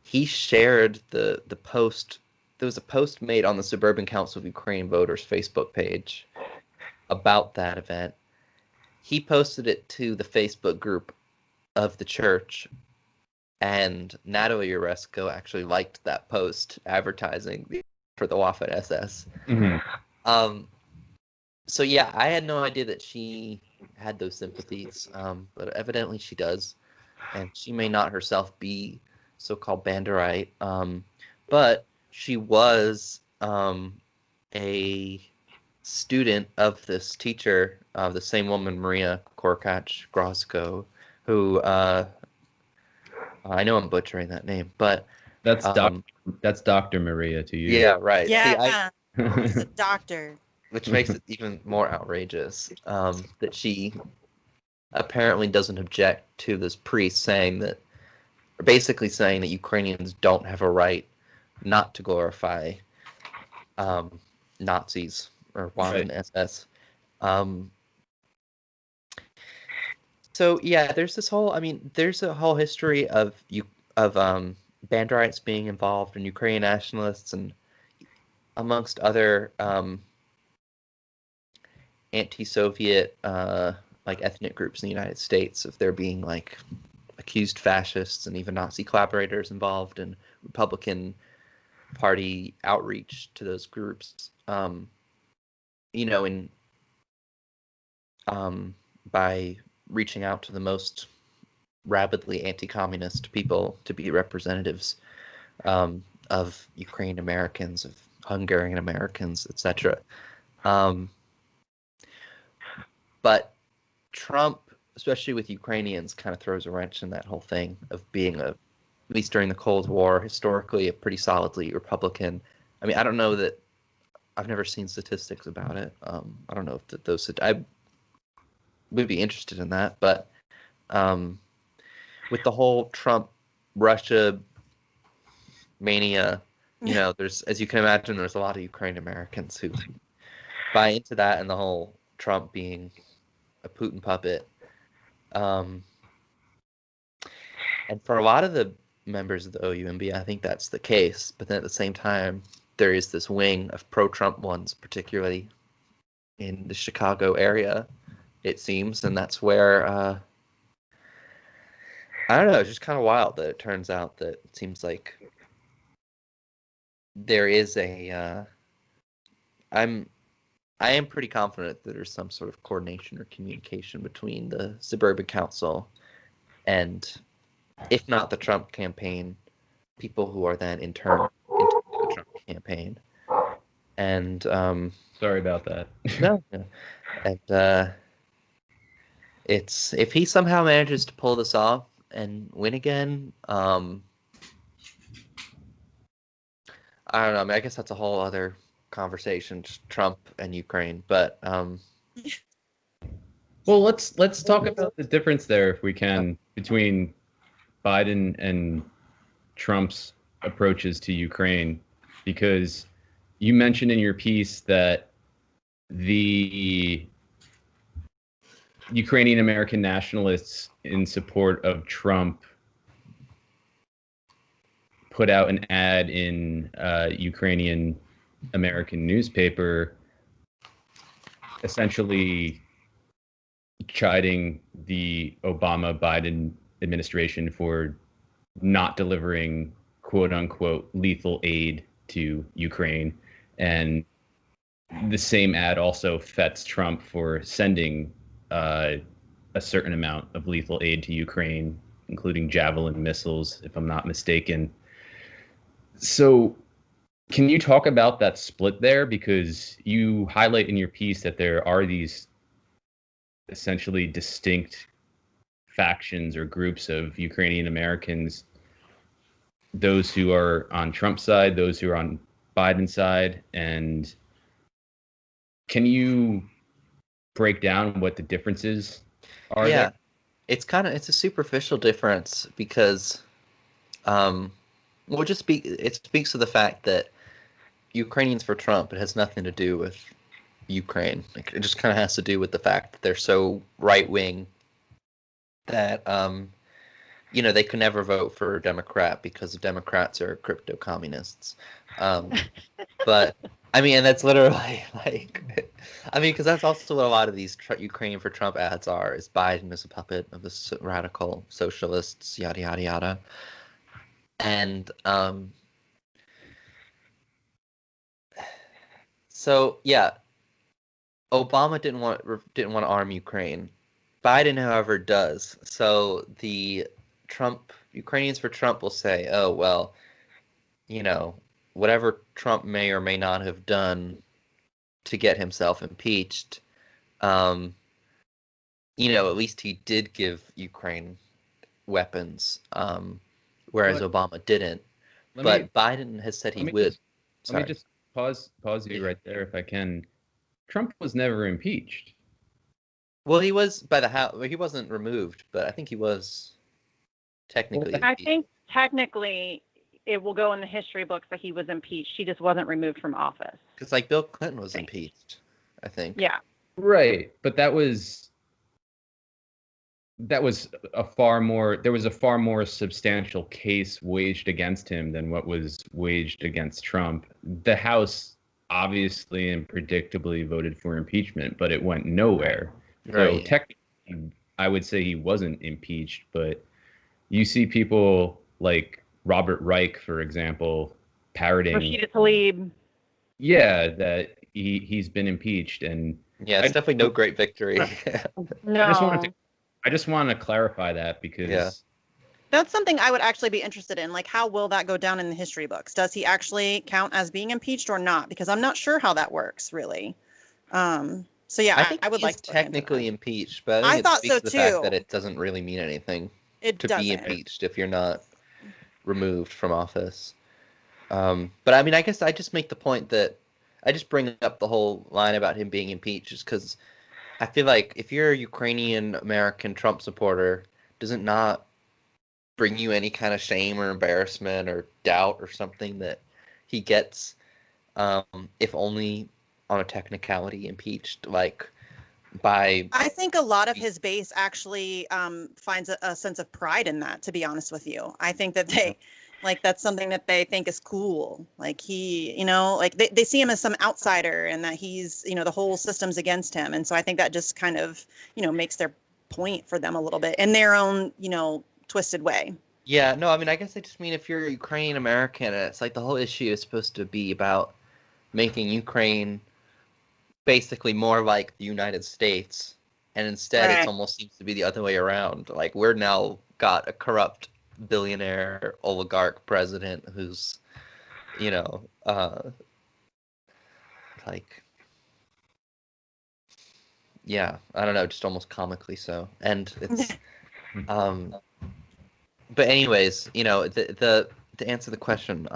he shared the post. There was a post made on the Suburban Council of Ukrainian Voters Facebook page about that event. He posted it to the Facebook group of the church, and Natalie Oresko actually liked that post advertising for the Waffen SS. Mm-hmm. So yeah, I had no idea that she had those sympathies, but evidently she does, and she may not herself be so-called Banderite, but she was a student of this teacher, the same woman, Maria Korkach-Grosko, who I know I'm butchering that name, but that's Dr. Maria to you. Yeah, right. Yeah, See, he's a doctor. which makes it even more outrageous that she apparently doesn't object to this priest saying that, or basically saying that Ukrainians don't have a right not to glorify Nazis or Waffen SS. So yeah, there's a whole history of Banderites being involved and Ukrainian nationalists, and amongst other anti-Soviet like ethnic groups in the United States, of there being like accused fascists and even Nazi collaborators involved in Republican Party outreach to those groups. By reaching out to the most rabidly anti-communist people to be representatives of Ukrainian Americans, of Hungarian Americans, etc. But Trump, especially with Ukrainians, kind of throws a wrench in that whole thing of being at least during the Cold War, historically a pretty solidly Republican. I mean, I don't know that, I've never seen statistics about it. I don't know if those, I would be interested in that, but with the whole Trump Russia mania, there's, as you can imagine, there's a lot of Ukrainian Americans who buy into that, and the whole Trump being a Putin puppet. And for a lot of the members of the OUMB, I think that's the case. But then at the same time, there is this wing of pro-Trump ones, particularly in the Chicago area, it seems, and that's where I don't know. It's just kind of wild that it turns out that it seems like there is I am pretty confident that there's some sort of coordination or communication between the Suburban Council and, if not the Trump campaign, people who are then in turn into the Trump campaign. And sorry about that. No. And it's, if he somehow manages to pull this off and win again, I don't know. I mean, I guess that's a whole other conversation, just Trump and Ukraine. But well, let's talk about the difference there, if we can, between Biden and Trump's approaches to Ukraine, because you mentioned in your piece that the Ukrainian American nationalists in support of Trump put out an ad in Ukrainian American newspaper, essentially chiding the Obama Biden administration for not delivering quote unquote lethal aid to Ukraine. And the same ad also fets Trump for sending a certain amount of lethal aid to Ukraine, including Javelin missiles, if I'm not mistaken. So, can you talk about that split there? Because you highlight in your piece that there are these essentially distinct factions or groups of Ukrainian Americans, those who are on Trump's side, those who are on Biden's side. And can you break down what the differences are Yeah, there? it's a superficial difference because it speaks to the fact that Ukrainians for Trump, it has nothing to do with Ukraine. Like, it just kind of has to do with the fact that they're so right wing that they could never vote for a Democrat because Democrats are crypto communists. But I mean, and that's literally like, I mean, because that's also what a lot of these Ukraine for Trump ads are: is Biden is a puppet of the radical socialists, yada yada yada. And so yeah, Obama didn't want to arm Ukraine. Biden, however, does. So the Ukrainians for Trump will say, "Oh well, you know, whatever Trump may or may not have done to get himself impeached, um, at least he did give Ukraine weapons, whereas But Obama didn't. let me But Biden has said he let me would." just let me Sorry. just pause you Yeah. right there if I can. Trump was never impeached. Well, he was by the House. He wasn't removed, but I think he was technically Well, I impeached. think technically it will go in the history books that he was impeached. He just wasn't removed from office. Because like Bill Clinton was impeached, I think. Yeah. right, but that was there was a far more substantial case waged against him than what was waged against Trump. The House obviously and predictably voted for impeachment, but it went nowhere. So Right. technically, I would say he wasn't impeached, but you see people like Robert Reich, for example, parroting, Rashida Tlaib. yeah, that he's been impeached. And Yeah, it's I definitely no great victory. I just wanted to No. I just want to clarify that Yeah. because That's something I would actually be interested in. Like, how will that go down in the history books? Does he actually count as being impeached or not? Because I'm not sure how that works, really. So yeah, I think I would he like is to look into technically that. impeached, but I I think it thought speaks so to the fact that too. it doesn't really mean anything It to be doesn't. impeached if you're not removed from office. But I mean, I guess I just make the point that I just bring up the whole line about him being impeached just because I feel like if you're a Ukrainian American Trump supporter, does it not bring you any kind of shame or embarrassment or doubt or something that he gets, if only on a technicality, impeached, like by. I think a lot of his base actually finds a sense of pride in that, to be honest with you. I think that like, that's something that they think is cool. Like, like they see him as some outsider and that he's, the whole system's against him. And so I think that just kind of, makes their point for them a little bit in their own, twisted way. Yeah, no, I mean, I guess I just mean if you're Ukrainian American, it's like the whole issue is supposed to be about making Ukraine basically more like the United States, and instead it Right. almost seems to be the other way around. Like, we're now got a corrupt billionaire oligarch president who's, you know, like, yeah, I don't know, just almost comically so. And it's, but anyways, the to answer the question,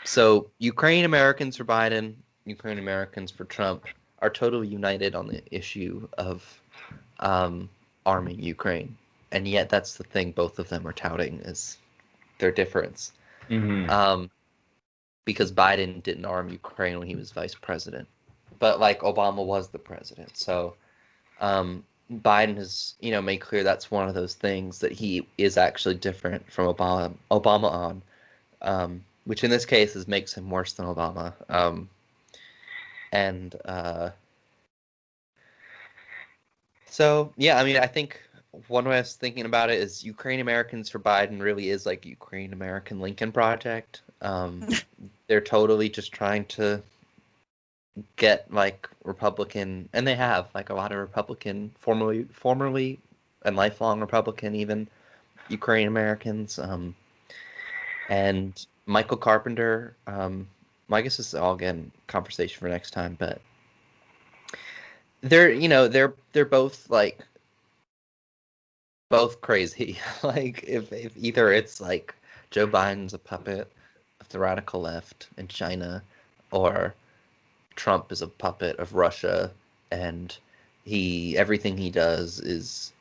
so Ukrainian Americans for Biden, Ukrainian Americans for Trump are totally united on the issue of arming Ukraine, and yet that's the thing both of them are touting is their difference. Because Biden didn't arm Ukraine when he was vice president, but like Obama was the president, so Biden has, made clear that's one of those things that he is actually different from Obama on, which in this case makes him worse than Obama. And so, yeah, I mean, I think one way I was thinking about it is Ukraine Americans for Biden really is like Ukraine American Lincoln Project. They're totally just trying to get like Republican, and they have like a lot of Republican, formerly and lifelong Republican, even Ukraine Americans. And Michael Carpenter. Well, I guess this is all again conversation for next time, but they're both like both crazy. Like if either it's like Joe Biden's a puppet of the radical left in China, or Trump is a puppet of Russia, and everything he does is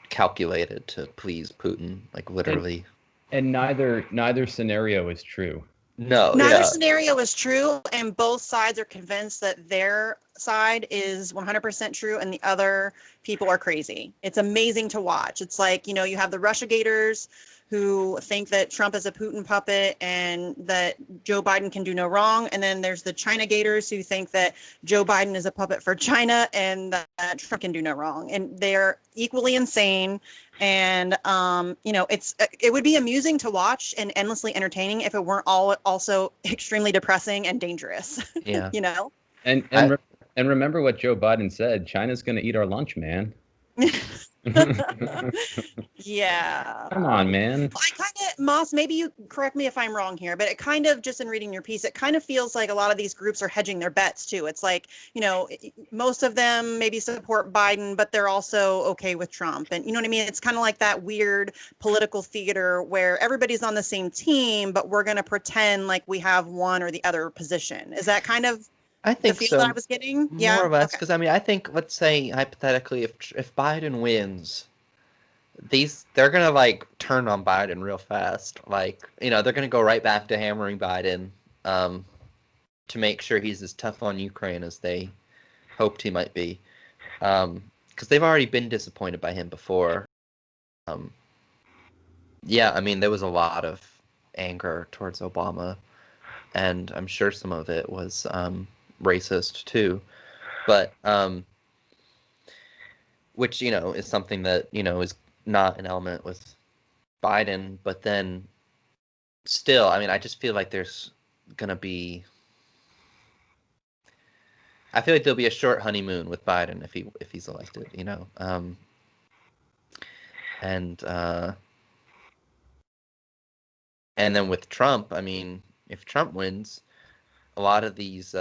calculated to please Putin, like literally. And neither scenario is true. No, Neither yeah. scenario is true, and both sides are convinced that their side is 100% true and the other people are crazy. It's amazing to watch. It's like, you have the Russiagators who think that Trump is a Putin puppet and that Joe Biden can do no wrong. And then there's the China Gators who think that Joe Biden is a puppet for China and that Trump can do no wrong. And they're equally insane. And, it would be amusing to watch and endlessly entertaining if it weren't all also extremely depressing and dangerous. Yeah. And remember what Joe Biden said, China's going to eat our lunch, man. Yeah. Come on, man. I kind of, Moss, maybe you correct me if I'm wrong here, but it kind of, just in reading your piece, it kind of feels like a lot of these groups are hedging their bets too. It's like, most of them maybe support Biden, but they're also okay with Trump. And you know what I mean? It's kind of like that weird political theater where everybody's on the same team, but we're going to pretend like we have one or the other position. Is that kind of I think the feel so. that I was getting? More or less, Okay. because I mean, I think, let's say hypothetically, if Biden wins, they're gonna like turn on Biden real fast. Like, they're gonna go right back to hammering Biden, to make sure he's as tough on Ukraine as they hoped he might be, because they've already been disappointed by him before. Yeah, I mean, there was a lot of anger towards Obama, and I'm sure some of it was racist too, but which is something that is not an element with Biden. But then still, I mean, I just feel like there's gonna be, I feel like there'll be a short honeymoon with Biden if he's elected, and then with Trump, I mean, if Trump wins, a lot of these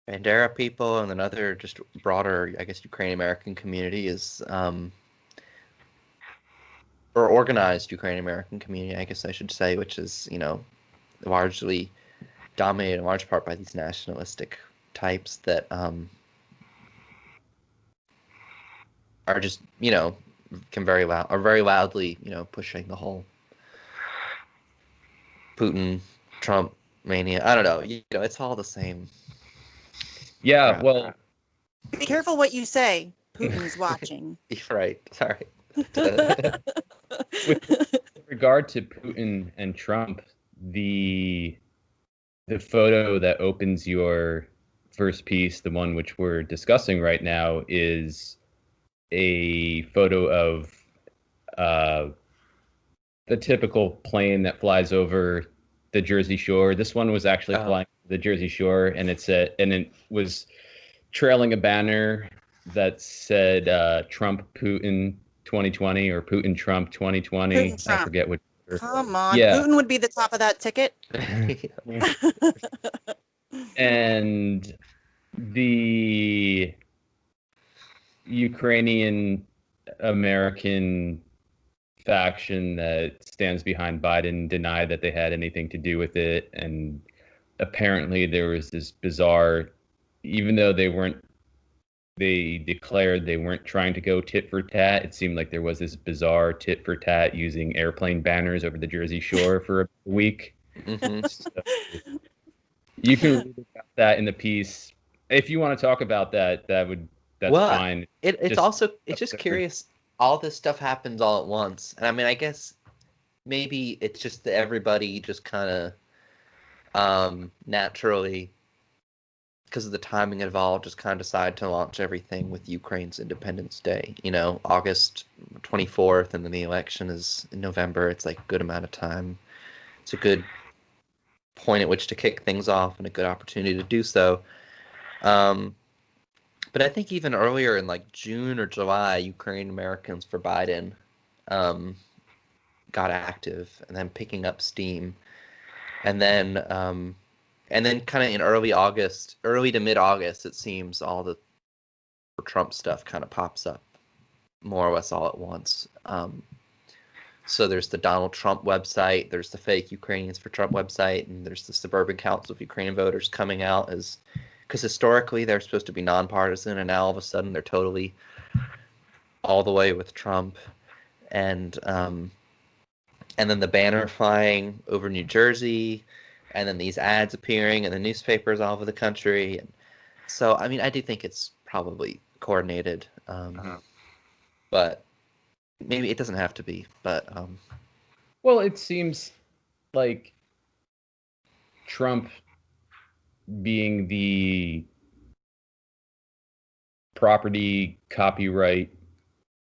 Banderite people and then other just broader, I guess, Ukrainian American community is, or organized Ukrainian American community, I guess I should say, which is, largely dominated in large part by these nationalistic types that are just, are very loudly, pushing the whole Putin, Trump mania. I don't know. It's all the same. Yeah, crap. well, Be careful what you say. Putin's watching. Right. Sorry. with regard to Putin and Trump, the photo that opens your first piece, the one which we're discussing right now, is a photo of the typical plane that flies over the Jersey Shore. This one was actually flying the Jersey Shore, and it was trailing a banner that said Trump Putin 2020 or Putin Trump 2020. Putin, Trump. I forget which. Come on. Yeah. Putin would be the top of that ticket. And the Ukrainian American faction that stands behind Biden denied that they had anything to do with it. And apparently there was this bizarre, even though they declared they weren't trying to go tit for tat, it seemed like there was this bizarre tit for tat using airplane banners over the Jersey Shore for a week. Mm-hmm. So you can read about that in the piece. If you want to talk about that, that would that's Well, fine. it's Just also it's just curious. All this stuff happens all at once, and I mean, I guess maybe it's just that everybody just kind of naturally, because of the timing involved, just kind of decide to launch everything with Ukraine's Independence Day. You know, August 24th, and then the election is in November. It's like a good amount of time. It's a good point at which to kick things off and a good opportunity to do so. But I think even earlier in like June or July, Ukrainian Americans for Biden got active and then picking up steam. And then kind of in early August, early to mid-August, it seems all the Trump stuff kind of pops up more or less all at once. So there's the Donald Trump website, there's the fake Ukrainians for Trump website, and there's the Suburban Council of Ukrainian Voters coming out as, because historically they're supposed to be nonpartisan, and now all of a sudden they're totally all the way with Trump. And then the banner flying over New Jersey, and then these ads appearing in the newspapers all over the country. And so, I mean, I do think it's probably coordinated, but maybe it doesn't have to be. But well, it seems like Trump, being the property copyright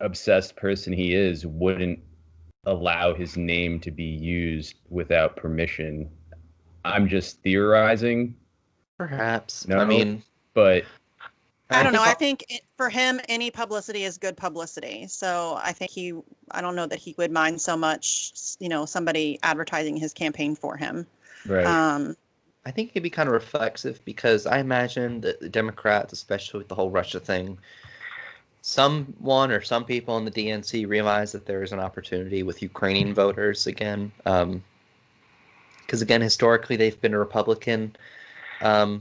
obsessed person he is, wouldn't allow his name to be used without permission. I'm just theorizing. perhaps, No, I mean, but I don't know. I think for him, any publicity is good publicity. So I think I don't know that he would mind so much, somebody advertising his campaign for him. right. I think it'd be kind of reflexive, because I imagine that the Democrats, especially with the whole Russia thing, someone or some people in the DNC realize that there is an opportunity with Ukrainian voters again. Because again, historically, they've been a Republican. I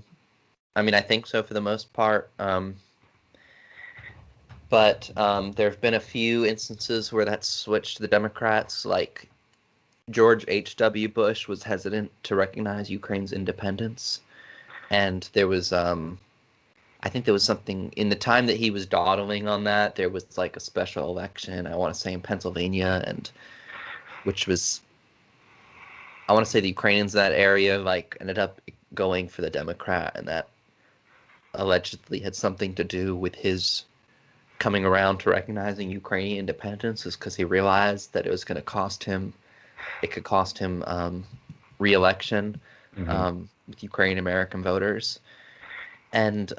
mean, I think so for the most part. But there have been a few instances where that's switched to the Democrats, like George H.W. Bush was hesitant to recognize Ukraine's independence. And there was, I think there was something in the time that he was dawdling on that, there was like a special election, I want to say in Pennsylvania, and which was, I want to say the Ukrainians in that area like ended up going for the Democrat, and that allegedly had something to do with his coming around to recognizing Ukrainian independence, is because he realized that it was going to cost him, it could cost him re-election with Ukrainian American voters. And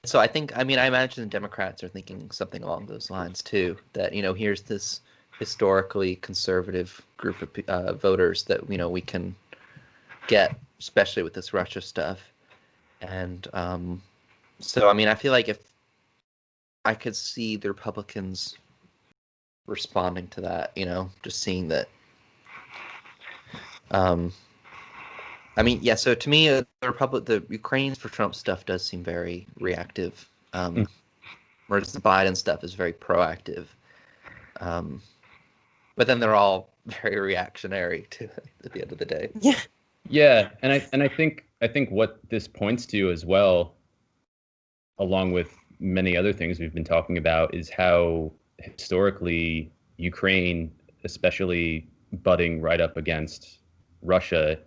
so I think, I mean, I imagine the Democrats are thinking something along those lines too, that, here's this historically conservative group of voters that, we can get, especially with this Russia stuff. And so, I mean, I feel like if I could see the Republicans responding to that, just seeing that. I mean, yeah. So to me, the Ukrainians for Trump stuff does seem very reactive, whereas the Biden stuff is very proactive. But then they're all very reactionary too, at the end of the day. Yeah. Yeah, and I think what this points to as well, along with many other things we've been talking about, is how historically Ukraine, especially butting right up against Russia,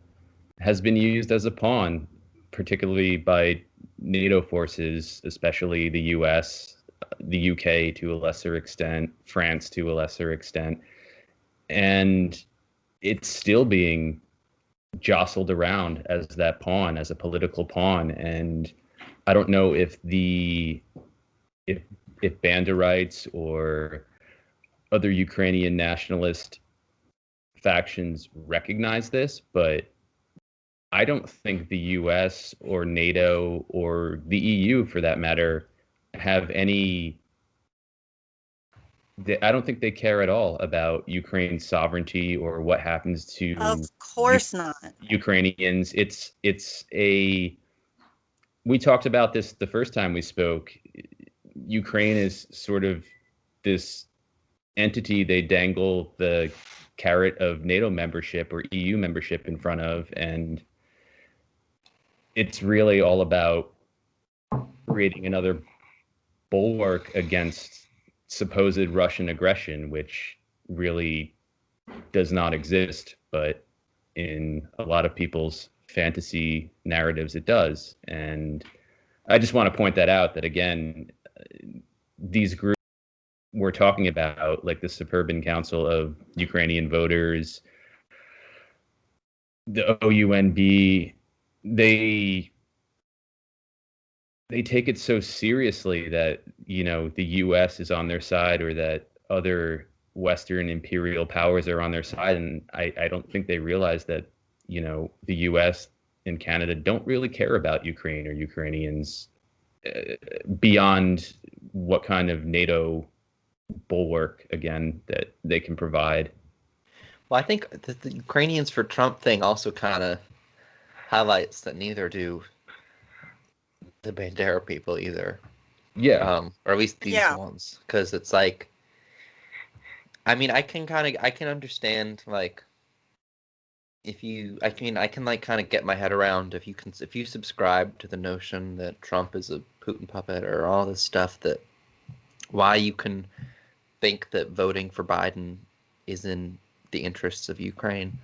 has been used as a pawn, particularly by NATO forces, especially the US, the UK to a lesser extent, France to a lesser extent. And it's still being jostled around as that pawn, as a political pawn. And I don't know if if Banderites or other Ukrainian nationalist factions recognize this, but I don't think the US or NATO or the EU, for that matter, have any. I don't think they care at all about Ukraine's sovereignty or what happens to Of course not. Ukrainians. It's a. We talked about this the first time we spoke. Ukraine is sort of this entity they dangle the carrot of NATO membership or EU membership in front of, and it's really all about creating another bulwark against supposed Russian aggression, which really does not exist, but in a lot of people's fantasy narratives, it does. And I just want to point that out, that again, these groups we're talking about, like the Suburban Council of Ukrainian Voters, the OUNB, they take it so seriously that, the US is on their side, or that other Western imperial powers are on their side. And I don't think they realize that, the US and Canada don't really care about Ukraine or Ukrainians beyond what kind of NATO bulwark, again, that they can provide. Well, I think the Ukrainians for Trump thing also kind of highlights that neither do the Bandera people either. Yeah. Or at least these ones, because it's like, I mean, I can understand, like, I can like kind of get my head around if you subscribe to the notion that Trump is a Putin puppet or all this stuff, that why you can think that voting for Biden is in the interests of Ukraine.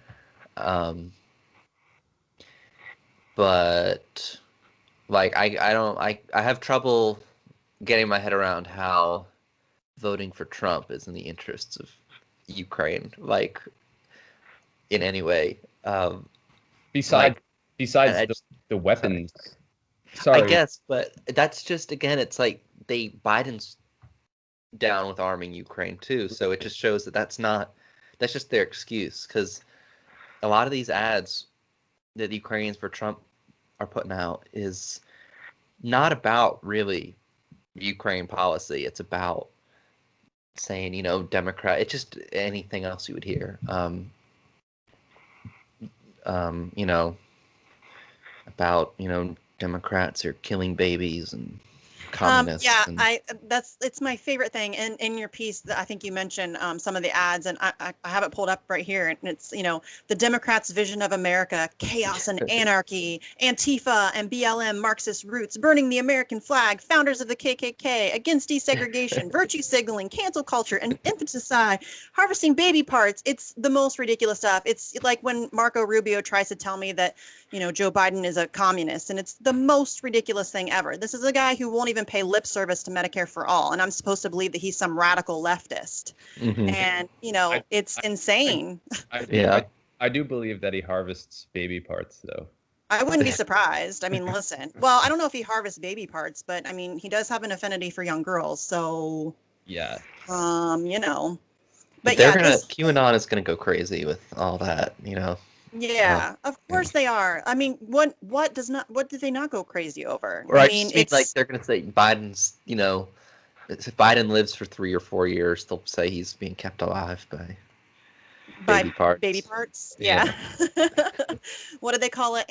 But like I have trouble getting my head around how voting for Trump is in the interests of Ukraine, like, in any way. Besides like, the weapons. Sorry. I guess, but that's just, again, it's like Biden's down with arming Ukraine too, so it just shows that that's just their excuse, because a lot of these ads that the Ukrainians for Trump are putting out is not about really Ukraine policy. It's about saying, Democrat. It's just anything else you would hear. About, Democrats are killing babies and communists. It's my favorite thing. And in your piece, I think you mentioned some of the ads, and I have it pulled up right here, and it's, the Democrats' vision of America: chaos and anarchy, Antifa and BLM Marxist roots, burning the American flag, founders of the KKK, against desegregation, virtue signaling, cancel culture, and infanticide, harvesting baby parts. It's the most ridiculous stuff. It's like when Marco Rubio tries to tell me that, Joe Biden is a communist, and it's the most ridiculous thing ever. This is a guy who won't even pay lip service to Medicare for all, and I'm supposed to believe that he's some radical leftist. Mm-hmm. And it's insane. I do believe that he harvests baby parts, though. I wouldn't be surprised. I mean, listen. Well, I don't know if he harvests baby parts, but I mean, he does have an affinity for young girls, so yeah. But QAnon is gonna go crazy with all that, Yeah, of course they are. I mean, what did they not go crazy over? Or I mean, it's like they're gonna say Biden's, if Biden lives for 3 or 4 years, they'll say he's being kept alive by baby parts. Yeah. What do they call it?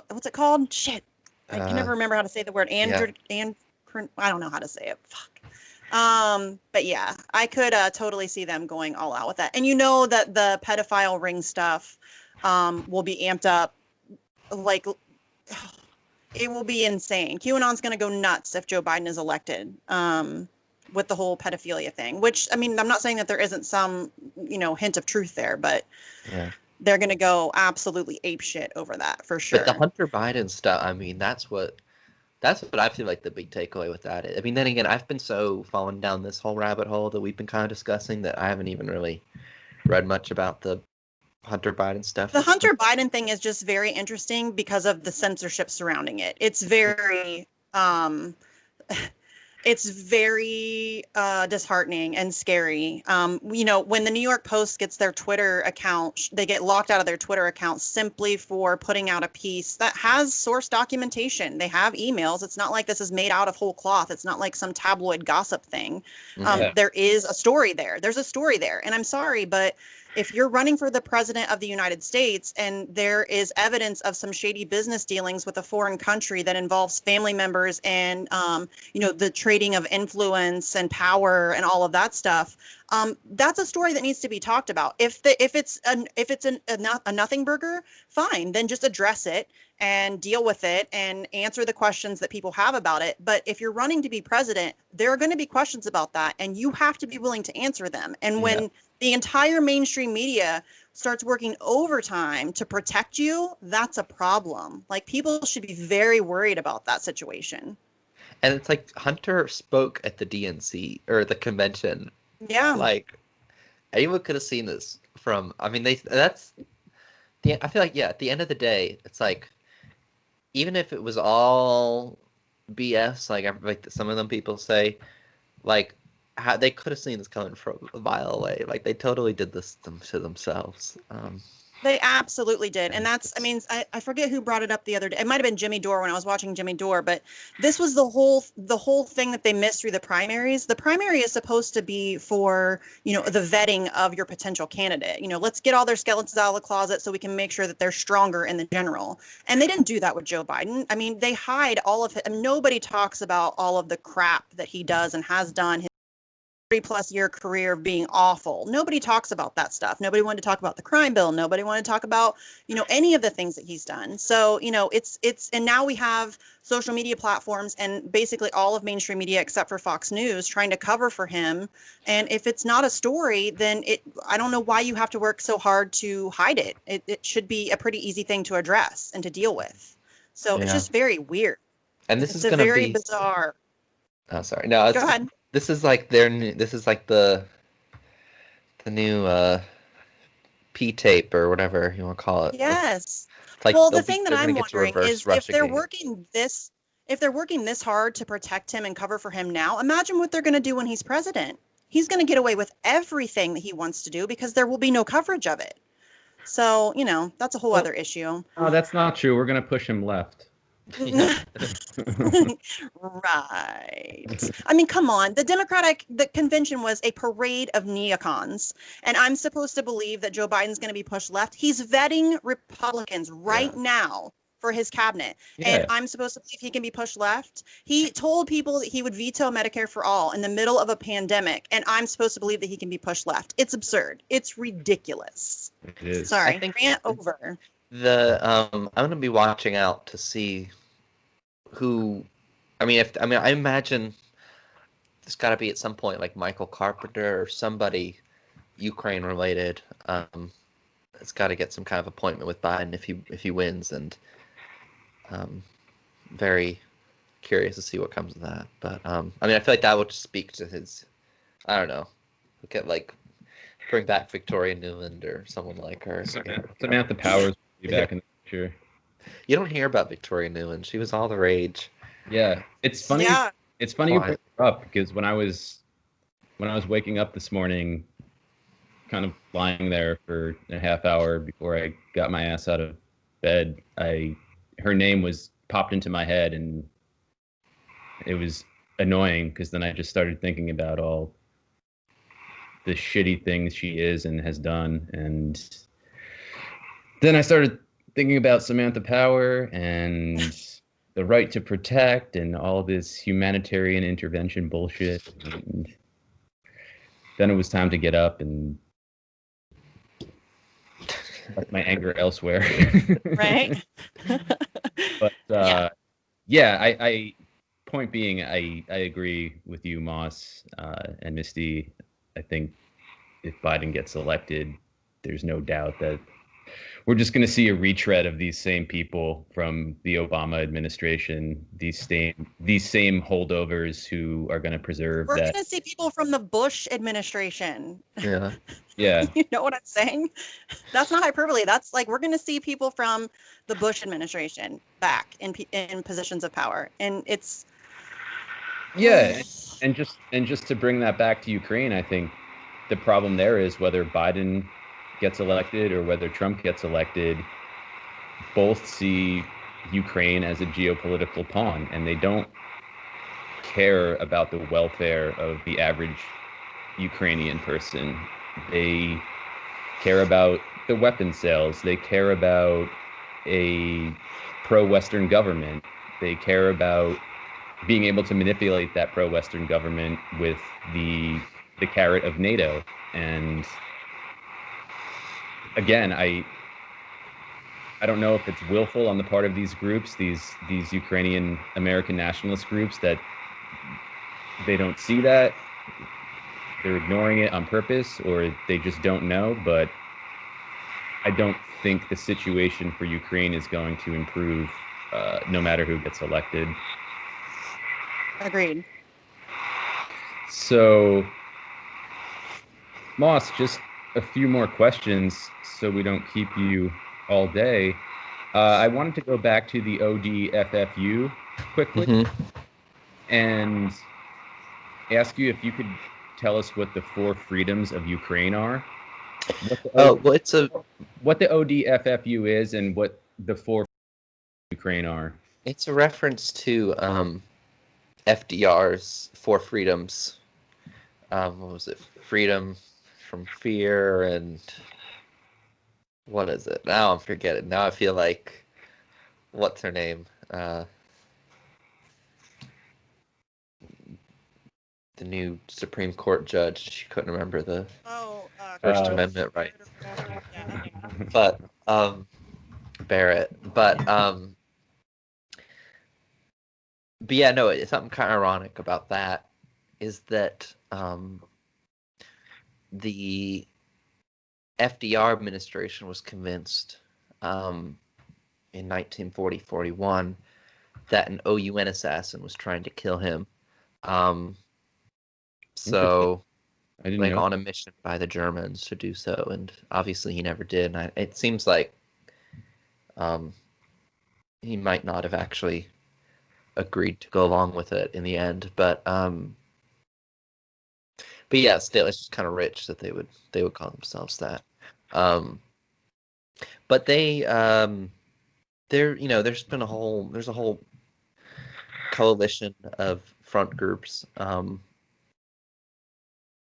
What's it called? Shit, I can never remember how to say the word. I don't know how to say it. Fuck. But yeah, I could totally see them going all out with that. And that the pedophile ring stuff will be amped up. Like, it will be insane. QAnon's going to go nuts if Joe Biden is elected with the whole pedophilia thing, which, I mean, I'm not saying that there isn't some, hint of truth there, but they're going to go absolutely apeshit over that for sure. But the Hunter Biden stuff, I mean, that's what I feel like the big takeaway with that is. I mean, then again, I've been so falling down this whole rabbit hole that we've been kind of discussing that I haven't even really read much about the Hunter Biden stuff. The Hunter Biden thing is just very interesting because of the censorship surrounding it. It's very disheartening and scary. When the New York Post gets their Twitter account, they get locked out of their Twitter account simply for putting out a piece that has source documentation. They have emails. It's not like this is made out of whole cloth. It's not like some tabloid gossip thing. There is a story there. There's a story there. And I'm sorry, but if you're running for the president of the United States and there is evidence of some shady business dealings with a foreign country that involves family members and, the trading of influence and power and all of that stuff, that's a story that needs to be talked about. If it's a nothing burger, fine, then just address it and deal with it and answer the questions that people have about it. But if you're running to be president, there are going to be questions about that, and you have to be willing to answer them. And when the entire mainstream media starts working overtime to protect you, that's a problem. Like, people should be very worried about that situation. And it's like Hunter spoke at the DNC or the convention. Yeah. Like, anyone could have seen this from. I mean, that's the. I feel like at the end of the day, it's like, even if it was all BS, like some of them people say, like, how they could have seen this coming from a mile away. Like, they totally did this to themselves. They absolutely did. And that's, I mean, I forget who brought it up the other day. It might have been Jimmy Dore when I was watching Jimmy Dore, but this was the whole thing that they missed through the primaries. The primary is supposed to be for, the vetting of your potential candidate. Let's get all their skeletons out of the closet so we can make sure that they're stronger in the general. And they didn't do that with Joe Biden. I mean, they hide all of it. And nobody talks about all of the crap that he does and has done. 3+ year career of being awful. Nobody talks about that stuff. Nobody wanted to talk about the crime bill. Nobody wanted to talk about, any of the things that he's done. So, and now we have social media platforms and basically all of mainstream media except for Fox News trying to cover for him. And if it's not a story, then I don't know why you have to work so hard to hide it. It should be a pretty easy thing to address and to deal with. So it's just very weird. And this it's is going to be very bizarre. Oh, sorry. No, Go ahead. This is like this is like the new P tape or whatever you want to call it. Yes. Like well, the thing that I'm get to wondering is reverse if they're Russiagate. working this hard to protect him and cover for him now, imagine what they're going to do when he's president. He's going to get away with everything that he wants to do because there will be no coverage of it. So, that's a whole other issue. Oh, that's not true. We're going to push him left. Right. I mean, come on. The convention was a parade of neocons, and I'm supposed to believe that Joe Biden's going to be pushed left. He's vetting Republicans right now for his cabinet, and I'm supposed to believe he can be pushed left. He told people that he would veto Medicare for all in the middle of a pandemic, and I'm supposed to believe that he can be pushed left. It's absurd. It's ridiculous. It is. Sorry, rant over. I'm going to be watching out to see who. I imagine there's got to be at some point like Michael Carpenter or somebody Ukraine related. It's got to get some kind of appointment with Biden if he wins, and very curious to see what comes of that. But I feel like that would speak to his. I don't know. Bring back Victoria Nuland or someone like her. Samantha Powers will be back in the future. You don't hear about Victoria Nuland. She was all the rage. Yeah, it's funny. Yeah. It's funny you bring her up because when I was waking up this morning, kind of lying there for a half hour before I got my ass out of bed, her name was popped into my head, and it was annoying because then I just started thinking about all the shitty things she is and has done, and then I started thinking about Samantha Power and the right to protect and all this humanitarian intervention bullshit. And then it was time to get up and let my anger elsewhere. Right. But I point being, I agree with you, Moss and Misty. I think if Biden gets elected, there's no doubt that we're just going to see a retread of these same people from the Obama administration, these same holdovers who are going to preserve We're that. We're going to see people from the Bush administration. Yeah. Yeah. You know what I'm saying? That's not hyperbole. That's like, we're going to see people from the Bush administration back in positions of power. And it's. Yeah. And just to bring that back to Ukraine, I think the problem there is whether Biden gets elected or whether Trump gets elected, both see Ukraine as a geopolitical pawn, and they don't care about the welfare of the average Ukrainian person. They care about the weapon sales. They care about a pro-Western government. They care about being able to manipulate that pro-Western government with the carrot of NATO. And again, I don't know if it's willful on the part of these groups, these Ukrainian American nationalist groups, that they don't see that, they're ignoring it on purpose, or they just don't know. But I don't think the situation for Ukraine is going to improve no matter who gets elected. Agreed. So, Moss, just a few more questions so we don't keep you all day. I wanted to go back to the ODFFU quickly and ask you if you could tell us what the 4 freedoms of Ukraine are. What the ODFFU is and what the 4 Ukraine are. It's a reference to FDR's 4 freedoms. What was it? Freedom from fear and what is it? Now I'm forgetting. Now I feel like, what's her name? The new Supreme Court judge. She couldn't remember the First Amendment right. But Barrett. But yeah, no, it's something kind of ironic about that is that the FDR administration was convinced in 1940-41 that an OUN assassin was trying to kill him. So, like, on a mission by the Germans to do so, and obviously he never did. And it seems like he might not have actually agreed to go along with it in the end. But yeah, still, it's just kind of rich that they would call themselves that. But there's been a whole coalition of front groups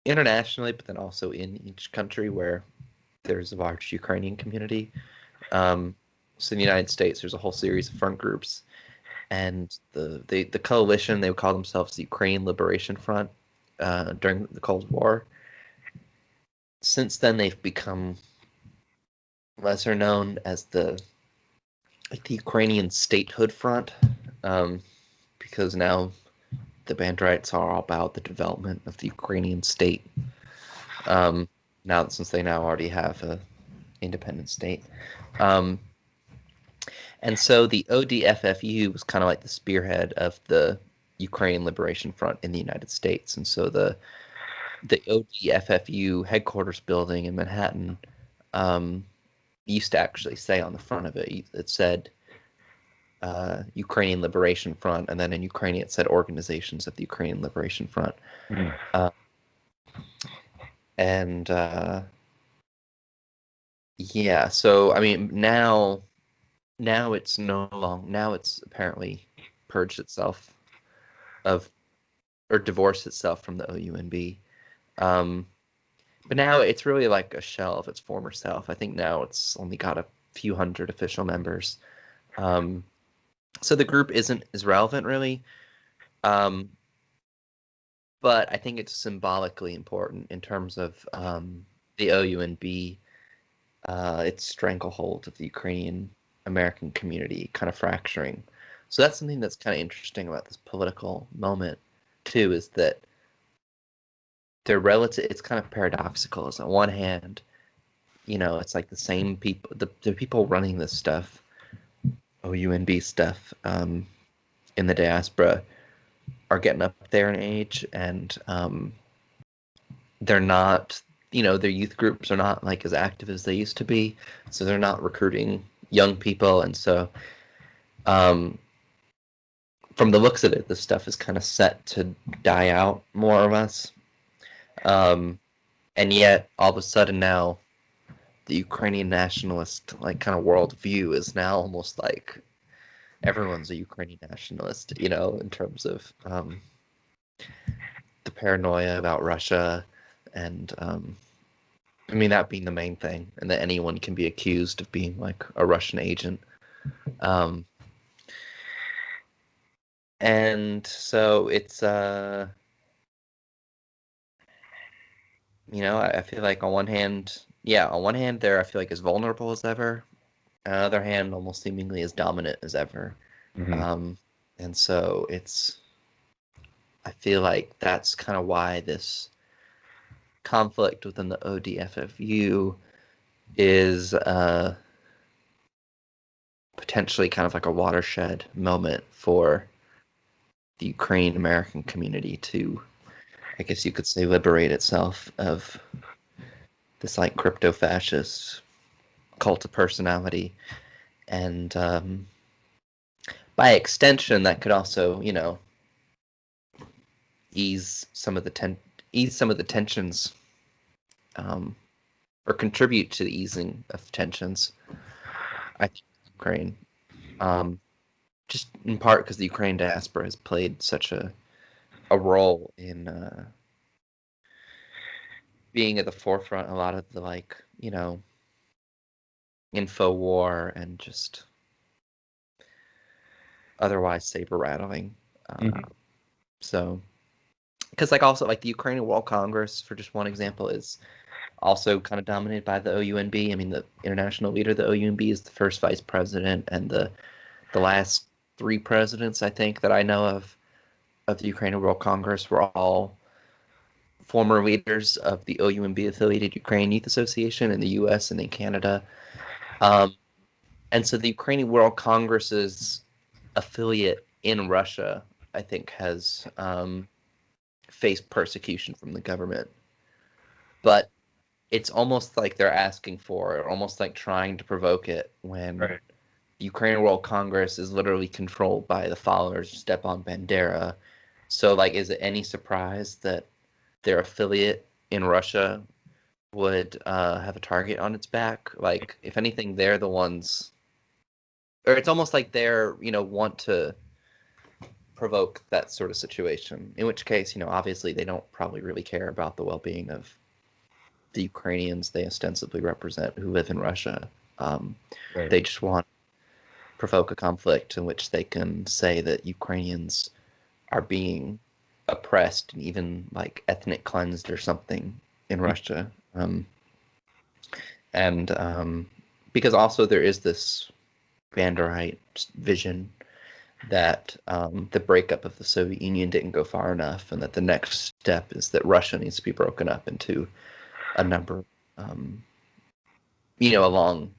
internationally, but then also in each country where there's a large Ukrainian community. So in the United States, there's a whole series of front groups, and the coalition, they would call themselves the Ukraine Liberation Front during the Cold War. Since then, they've become lesser known as the Ukrainian Statehood Front, because now the Banderites are all about the development of the Ukrainian state. Since they now already have a independent state. And so the ODFFU was kind of like the spearhead of the Ukraine Liberation Front in the United States. And so the ODFFU headquarters building in Manhattan used to actually say on the front of it, it said Ukrainian Liberation Front, and then in Ukrainian it said Organizations of the Ukrainian Liberation Front. Yeah, so I mean now it's now it's apparently purged itself or divorced itself from the OUNB. But now it's really like a shell of its former self. I think now it's only got a few hundred official members. So the group isn't as relevant really. But I think it's symbolically important in terms of the OUNB, its stranglehold of the Ukrainian American community kind of fracturing. So that's something that's kind of interesting about this political moment too, is that they're relative. It's kind of paradoxical. As on one hand, it's like the same people, the people running this stuff, OUNB stuff, in the diaspora, are getting up there in age, and they're not, their youth groups are not like as active as they used to be, so they're not recruiting young people, and so from the looks of it, this stuff is kind of set to die out more or less. And yet all of a sudden now the Ukrainian nationalist kind of worldview is now almost like everyone's a Ukrainian nationalist, in terms of the paranoia about Russia and I mean, that being the main thing, and that anyone can be accused of being like a Russian agent. And so it's I feel like on one hand, there I feel like as vulnerable as ever. On the other hand, almost seemingly as dominant as ever. Mm-hmm. And so I feel like that's kind of why this conflict within the ODFFU is potentially kind of like a watershed moment for the Ukraine American community to, I guess you could say, liberate itself of this like crypto fascist cult of personality. And by extension, that could also, ease some of the tensions, or contribute to the easing of tensions. I think Ukraine, just in part because the Ukraine diaspora has played such a role in being at the forefront of a lot of the info war and just otherwise saber rattling. Mm-hmm. So, because also the Ukrainian World Congress, for just one example, is also kind of dominated by the OUNB. I mean, the international leader of the OUNB is the first vice president, and the last three presidents, I think, that I know of the Ukrainian World Congress were all former leaders of the OUNB affiliated Ukraine Youth Association in the U.S. and in Canada. And so the Ukrainian World Congress's affiliate in Russia, I think, has faced persecution from the government. But it's almost like they're asking for it, or almost like trying to provoke it when Right. the Ukrainian World Congress is literally controlled by the followers of Stepan Bandera. So, is it any surprise that their affiliate in Russia would have a target on its back? If anything, they're the ones, or it's almost like they're, want to provoke that sort of situation. In which case, obviously they don't probably really care about the well-being of the Ukrainians they ostensibly represent who live in Russia. Right. They just want to provoke a conflict in which they can say that Ukrainians are being oppressed and even ethnic cleansed or something in Russia. And because also there is this Banderite vision that the breakup of the Soviet Union didn't go far enough, and that the next step is that Russia needs to be broken up into a number, along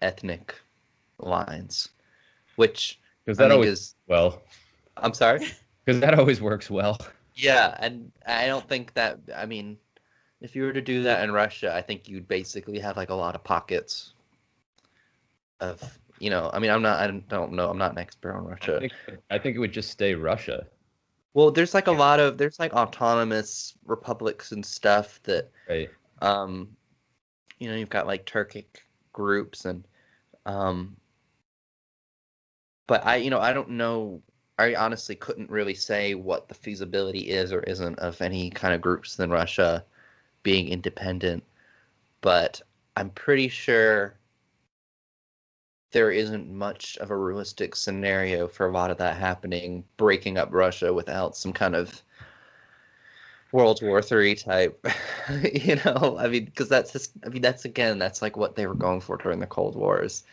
ethnic lines, which Because I that think always is. well. I'm sorry? Because that always works well. Yeah, and I don't think that, I mean, if you were to do that in Russia, I think you'd basically have a lot of pockets of, I mean, I don't know, I'm not an expert on Russia. I think it would just stay Russia. Well, there's a lot of, there's autonomous republics and stuff that, Right. You've got Turkic groups and, but I don't know, I honestly couldn't really say what the feasibility is or isn't of any kind of groups in Russia being independent, but I'm pretty sure there isn't much of a realistic scenario for a lot of that happening, breaking up Russia without some kind of World War III type, I mean, because that's what they were going for during the Cold Wars.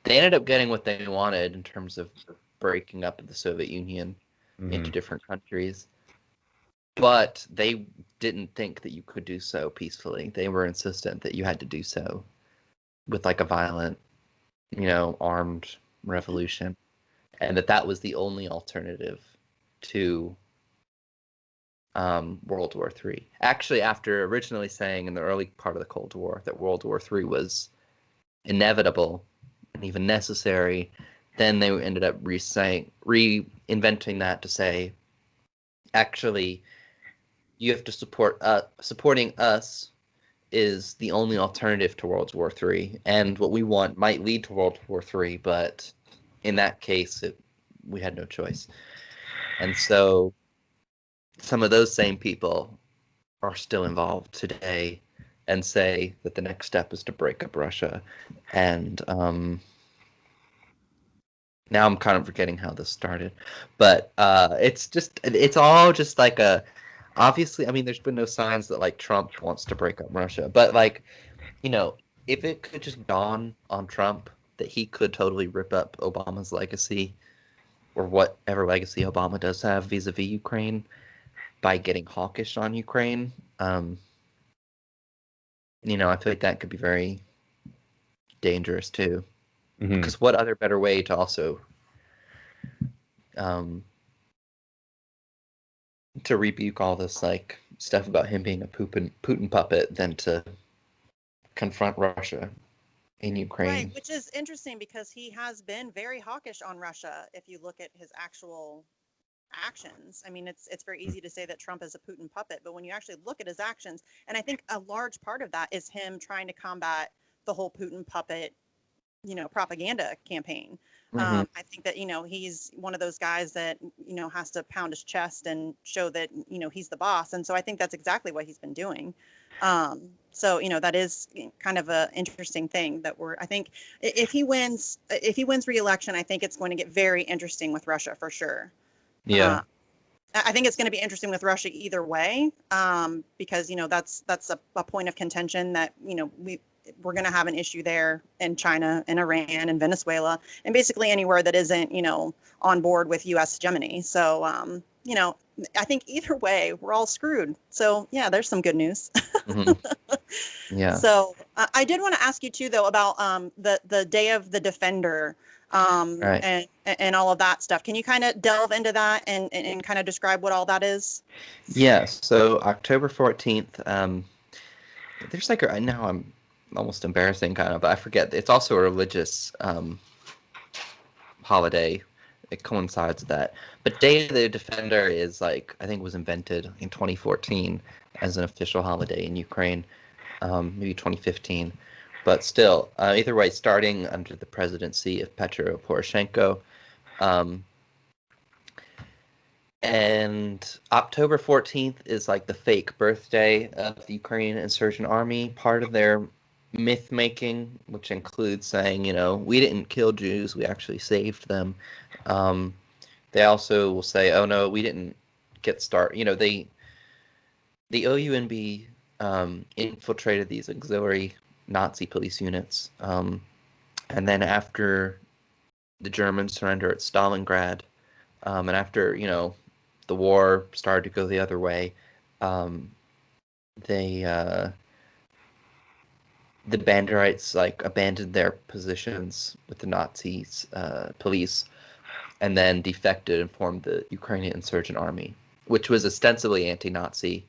They ended up getting what they wanted in terms of breaking up the Soviet Union into different countries. But they didn't think that you could do so peacefully. They were insistent that you had to do so with a violent, armed revolution. And that was the only alternative to World War III. Actually, after originally saying in the early part of the Cold War that World War III was inevitable and even necessary, then they ended up reinventing that to say, actually, you have to supporting us is the only alternative to World War III, and what we want might lead to World War III, but in that case, we had no choice. And so some of those same people are still involved today and say that the next step is to break up Russia. And now I'm kind of forgetting how this started, but it's all just like obviously, I mean, there's been no signs that like Trump wants to break up Russia, but like, you know, if it could just dawn on Trump that he could totally rip up Obama's legacy or whatever legacy Obama does have vis-a-vis Ukraine by getting hawkish on Ukraine, I feel like that could be very dangerous too. Mm-hmm. Because what other better way to also to rebuke all this like stuff about him being a Putin puppet than to confront Russia in Ukraine? Right, which is interesting because he has been very hawkish on Russia. If you look at his actual actions, I mean, it's very easy to say that Trump is a Putin puppet, but when you actually look at his actions, and I think a large part of that is him trying to combat the whole Putin puppet, propaganda campaign. Mm-hmm. I think that, he's one of those guys that, has to pound his chest and show that, he's the boss. And so I think that's exactly what he's been doing. So, that is kind of a interesting thing that I think if he wins re-election, I think it's going to get very interesting with Russia for sure. Yeah. I think it's going to be interesting with Russia either way, because, that's a point of contention that, we're going to have an issue there in China and Iran and Venezuela and basically anywhere that isn't, on board with U.S. hegemony. So, I think either way, we're all screwed. So, yeah, there's some good news. Mm-hmm. Yeah. So I did want to ask you, too, though, about the Day of the Defender Right. and all of that stuff. Can you kind of delve into that and kind of describe what all that is? Yeah. So October 14th, there's like now I'm almost embarrassing kind of, but I forget. It's also a religious holiday. It coincides with that. But Day of the Defender is like, I think was invented in 2014 as an official holiday in Ukraine, maybe 2015. But still, either way, starting under the presidency of Petro Poroshenko. And October 14th is like the fake birthday of the Ukrainian Insurgent Army, part of their myth making, which includes saying, we didn't kill Jews, we actually saved them. They also will say, oh no, we didn't get started. The OUNB infiltrated these auxiliary Nazi police units. And then after the Germans surrender at Stalingrad, and after, the war started to go the other way, the Banderites like abandoned their positions with the Nazis police and then defected and formed the Ukrainian Insurgent Army, which was ostensibly anti-Nazi,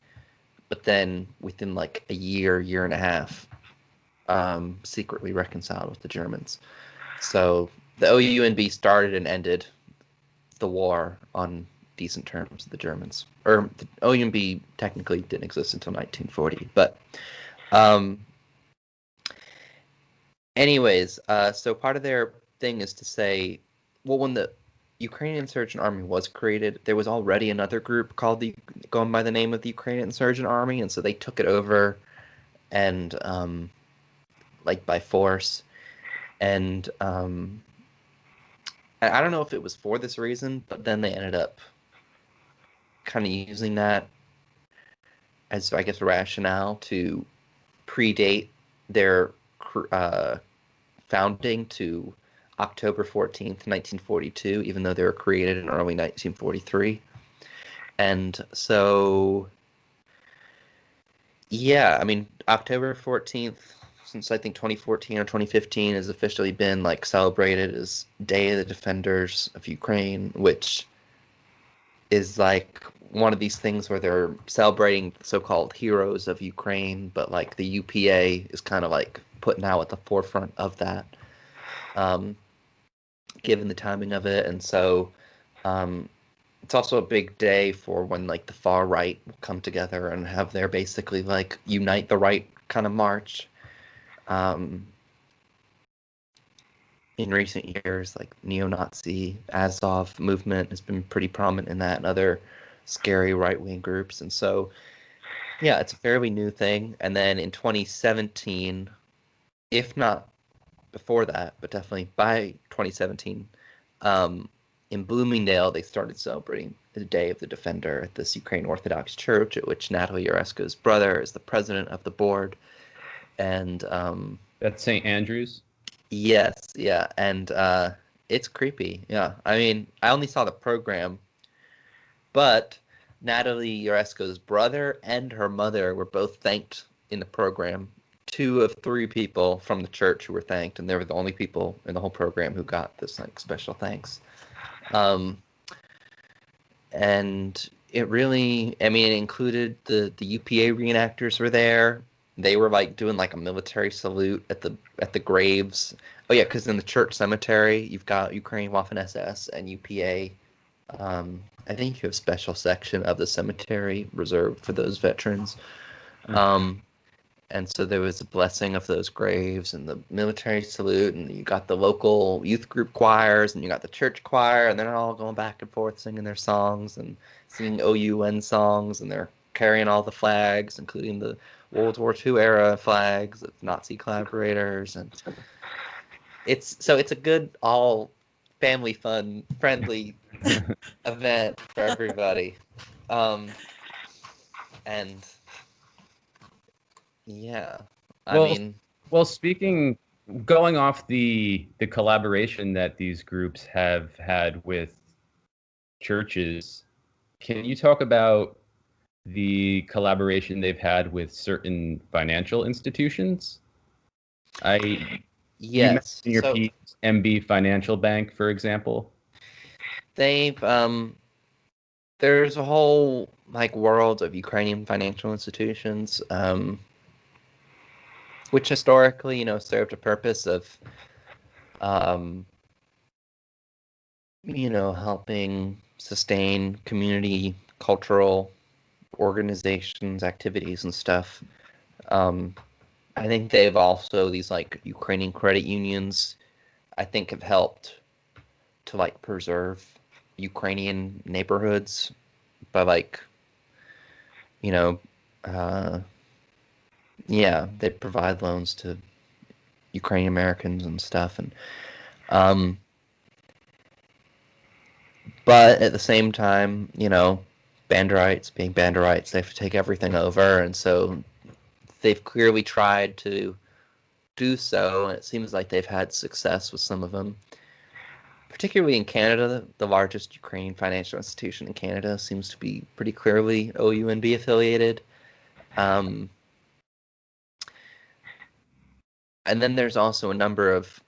but then within like a year and a half, secretly reconciled with the Germans. So the OUNB started and ended the war on decent terms with the Germans. Or the OUNB technically didn't exist until 1940, but anyways, so part of their thing is to say, well, when the Ukrainian Insurgent Army was created, there was already another group going by the name of the Ukrainian Insurgent Army, and so they took it over and like by force. And I don't know if it was for this reason, but then they ended up kind of using that as, I guess, rationale to predate their founding to October 14th, 1942, even though they were created in early 1943. And so, yeah, I mean, October 14th, since I think 2014 or 2015, has officially been like celebrated as Day of the Defenders of Ukraine, which is like one of these things where they're celebrating so-called heroes of Ukraine, but like the UPA is kind of like put now at the forefront of that, given the timing of it. And so it's also a big day for when like the far right will come together and have their basically like unite the right kind of march. In recent years, like neo-Nazi Azov movement has been pretty prominent in that, and other scary right-wing groups. And so Yeah, it's a fairly new thing. And then in 2017, if not before that, but definitely by 2017, um, in Bloomingdale, they started celebrating the Day of the Defender at this Ukraine Orthodox Church, at which Natalie Yaresko's brother is the president of the board. And That's St. Andrews. yes, yeah, and it's creepy. Yeah, I mean, I only saw the program, but Natalie Yaresko's brother and her mother were both thanked in the program. Two of three people from the church who were thanked, and they were the only people in the whole program who got this like special thanks. And it really, I mean, it included the UPA reenactors were there. They were like doing like a military salute at the graves. Oh yeah, because in the church cemetery, you've got Ukraine Waffen SS and UPA. I think you have a special section of the cemetery reserved for those veterans. And so there was a blessing of those graves and the military salute, and you got the local youth group choirs, and you got the church choir, and they're all going back and forth singing their songs and singing OUN songs, and they're carrying all the flags, including the World War II era flags of Nazi collaborators, and it's a good all family fun friendly event for everybody. And yeah, I Well, mean, going off the collaboration that these groups have had with churches, can you talk about the collaboration they've had with certain financial institutions? You mentioned yes. in your So piece MB Financial Bank, for example. they've there's a whole like world of Ukrainian financial institutions, which historically, served a purpose of, um, helping sustain community cultural organizations, activities, and stuff. Um, I think they've also these like Ukrainian credit unions. I think have helped to like preserve Ukrainian neighborhoods by like you know. Uh, Yeah, they provide loans to Ukrainian Americans and stuff, and um, but at the same time, Banderites being Banderites, they have to take everything over, and so they've clearly tried to do so, and it seems like they've had success with some of them. Particularly in Canada, the largest Ukrainian financial institution in Canada seems to be pretty clearly OUNB affiliated. Um, and then there's also a number of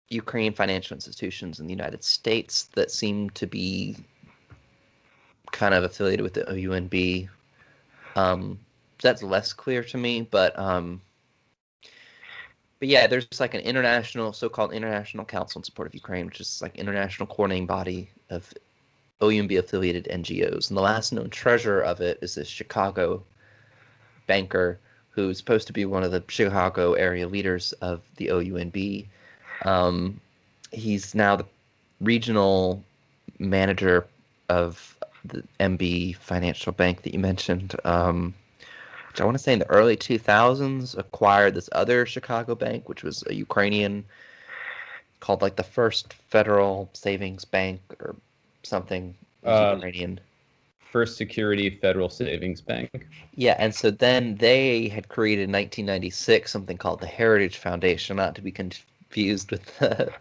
Ukrainian financial institutions in the United States that seem to be kind of affiliated with the OUNB. That's less clear to me, but yeah, there's like an international, so-called International Council in Support of Ukraine, which is like international coordinating body of OUNB affiliated NGOs, and the last known treasurer of it is this Chicago banker who's supposed to be one of the Chicago area leaders of the OUNB. He's now the regional manager of the MB Financial Bank that you mentioned, which I want to say in the early 2000s acquired this other Chicago bank, which was a Ukrainian, called like the First Federal Savings Bank or something. It was Ukrainian. First Security Federal Savings Bank. Yeah, and so then they had created in 1996 something called the Heritage Foundation, not to be confused with the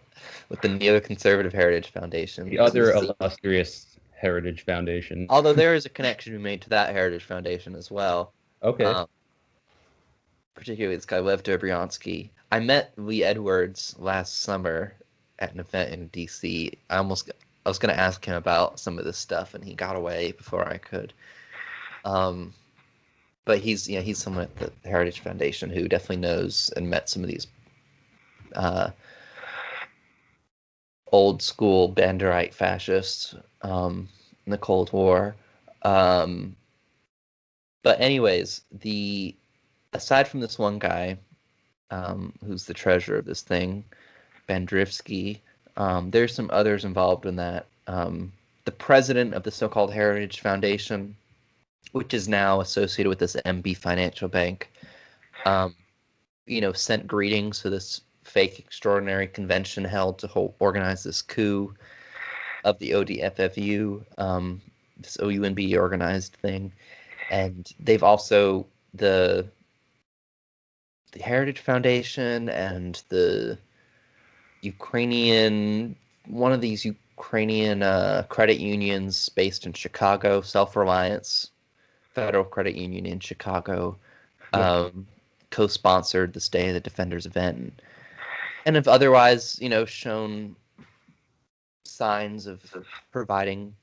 neoconservative Heritage Foundation. The other illustrious Heritage Foundation. Although there is a connection to be made to that Heritage Foundation as well. Okay. Particularly this guy, Lev Dobryansky. I met Lee Edwards last summer at an event in D.C. I was going to ask him about some of this stuff, and he got away before I could. But he's someone at the Heritage Foundation who definitely knows and met some of these old school Banderite fascists in the Cold War. But anyways, aside from this one guy, who's the treasurer of this thing, Bandrivsky, there's some others involved in that. The president of the so-called Heritage Foundation which is now associated with this MB Financial Bank, sent greetings to this fake extraordinary convention held to organize this coup of the ODFFU, this OUNB organized thing. And they've also, the Heritage Foundation and the one of these Ukrainian credit unions based in Chicago, Self-Reliance Federal Credit Union in Chicago, co-sponsored this Day of the Defenders event, and have otherwise, shown signs of providing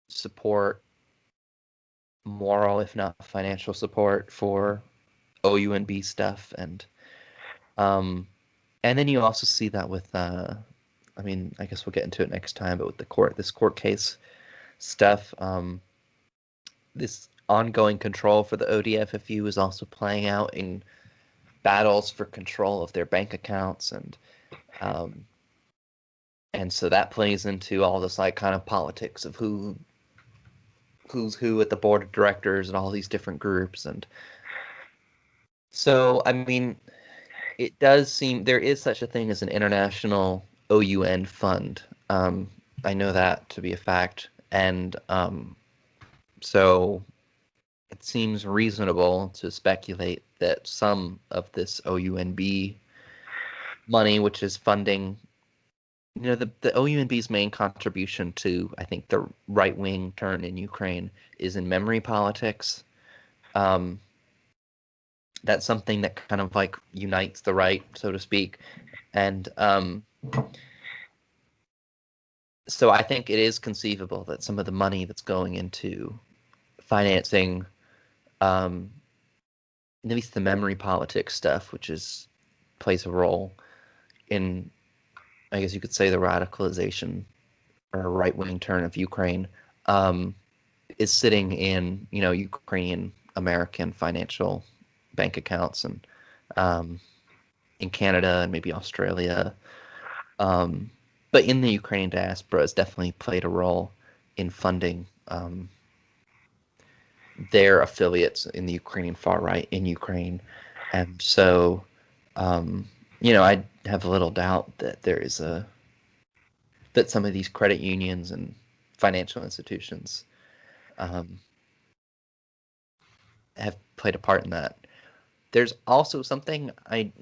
support, moral if not financial support, for OUNB stuff. And then you also see that with I guess we'll get into it next time, but with this court case stuff, this ongoing control for the ODFFU is also playing out in battles for control of their bank accounts, and so that plays into all this like kind of politics of who's who at the board of directors and all these different groups. And so it does seem there is such a thing as an international OUN fund. I know that to be a fact, and so it seems reasonable to speculate that some of this OUNB money, which is funding, the OUNB's main contribution to, I think, the right-wing turn in Ukraine is in memory politics. That's something that kind of like unites the right, so to speak. And so I think it is conceivable that some of the money that's going into financing at least the memory politics stuff, which plays a role in, I guess you could say, the radicalization or right-wing turn of Ukraine, is sitting in, Ukrainian American financial bank accounts, and in Canada and maybe Australia. But in the Ukrainian diaspora has definitely played a role in funding their affiliates in the Ukrainian far right in Ukraine. And so, I have little doubt that that some of these credit unions and financial institutions have played a part in that. There's also something I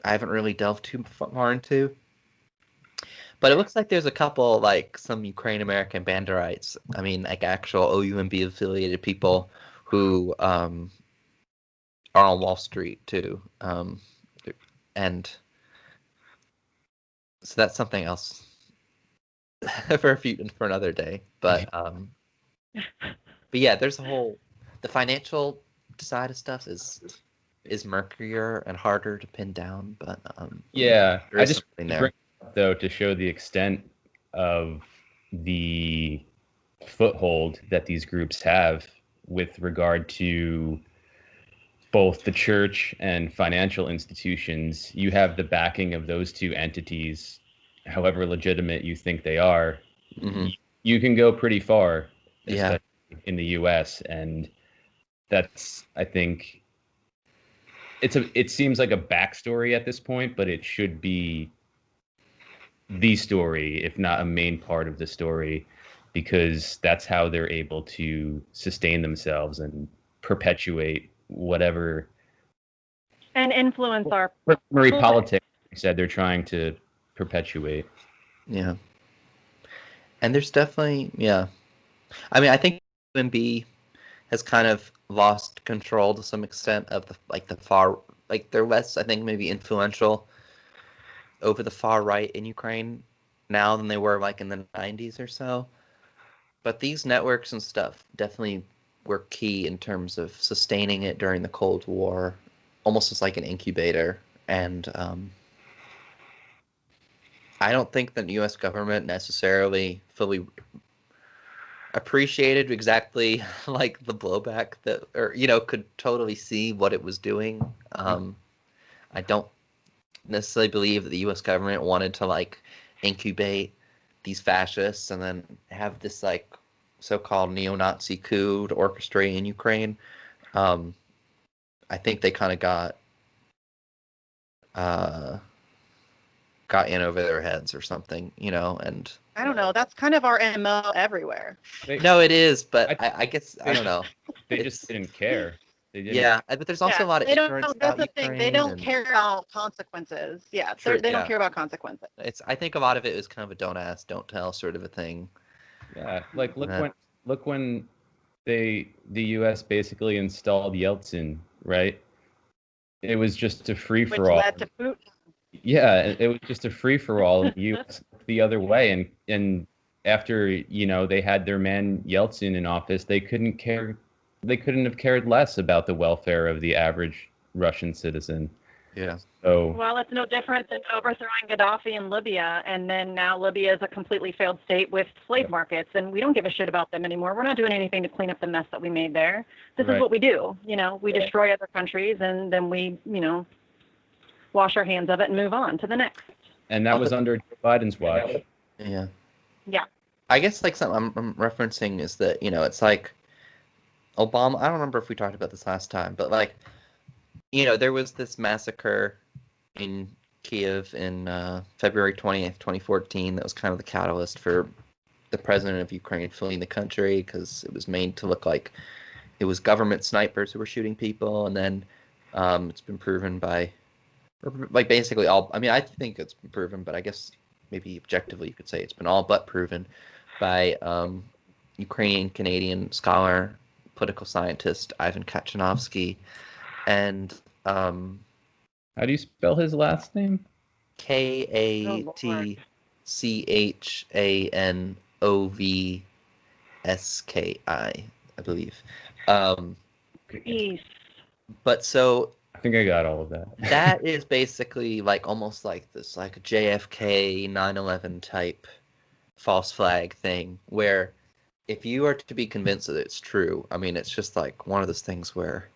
haven't really delved too far into, but it looks like there's a couple, like some Ukrainian American Banderites, like actual OUNB affiliated people who are on Wall Street too. And so that's something else for another day. But yeah, there's the financial side of stuff is murkier and harder to pin down. But I just bring it up, though, to show the extent of the foothold that these groups have with regard to both the church and financial institutions. You have the backing of those two entities, however legitimate you think they are. Mm-hmm. You can go pretty far, especially in the U.S., and that's, I think, it seems like a backstory at this point, but it should be the story, if not a main part of the story, because that's how they're able to sustain themselves and perpetuate whatever and influence our memory politics said they're trying to perpetuate. Yeah. And there's definitely, I think UNB has kind of lost control to some extent of the far, they're less, I think, maybe influential over the far right in Ukraine now than they were like in the 90s or so. But these networks and stuff definitely were key in terms of sustaining it during the Cold War, almost as like an incubator. And I don't think that the U.S. government necessarily fully appreciated exactly like the blowback could totally see what it was doing. I don't necessarily believe that the U.S. government wanted to like incubate these fascists and then have this like so-called neo-Nazi coup to orchestrate in Ukraine. I think they kind of got in over their heads or something, and I don't know. That's kind of our MO everywhere. no, it is, but I I guess I don't know. They just didn't care. They didn't. Yeah, but there's also a lot of they don't. ignorance That's about the thing. They Ukraine, don't and care about consequences. Yeah, true, they don't yeah. care about consequences. I think a lot of it was kind of a don't ask, don't tell sort of a thing. Yeah, like Uh, look when the U.S. basically installed Yeltsin, right? It was just a free Which for all. led to Putin. Yeah, it was just a free for all, and the U.S. looked the other way, and after they had their man Yeltsin in office, they couldn't care. They couldn't have cared less about the welfare of the average Russian citizen. Yeah. So Well, it's no different than overthrowing Gaddafi in Libya, and then now Libya is a completely failed state with slave markets, and we don't give a shit about them anymore. We're not doing anything to clean up the mess that we made there. This is Right. what we do. We destroy other countries, and then we, wash our hands of it and move on to the next. And that was under Joe Biden's watch. Yeah. Yeah. I guess like something I'm referencing is that, it's like Obama, I don't remember if we talked about this last time, but like, there was this massacre in Kiev in February 20th, 2014 that was kind of the catalyst for the president of Ukraine fleeing the country because it was made to look like it was government snipers who were shooting people, and then it's been proven by, like basically all, I mean, I think it's been proven, but I guess maybe objectively you could say it's been all but proven by Ukrainian Canadian scholar, political scientist Ivan Kachanovsky, and How do you spell his last name? KATCHANOVSKI, I believe. Peace. But so I think I got all of that. that is basically like almost like this, like a JFK 9/11 type false flag thing, where if you are to be convinced that it's true, I mean, it's just like one of those things where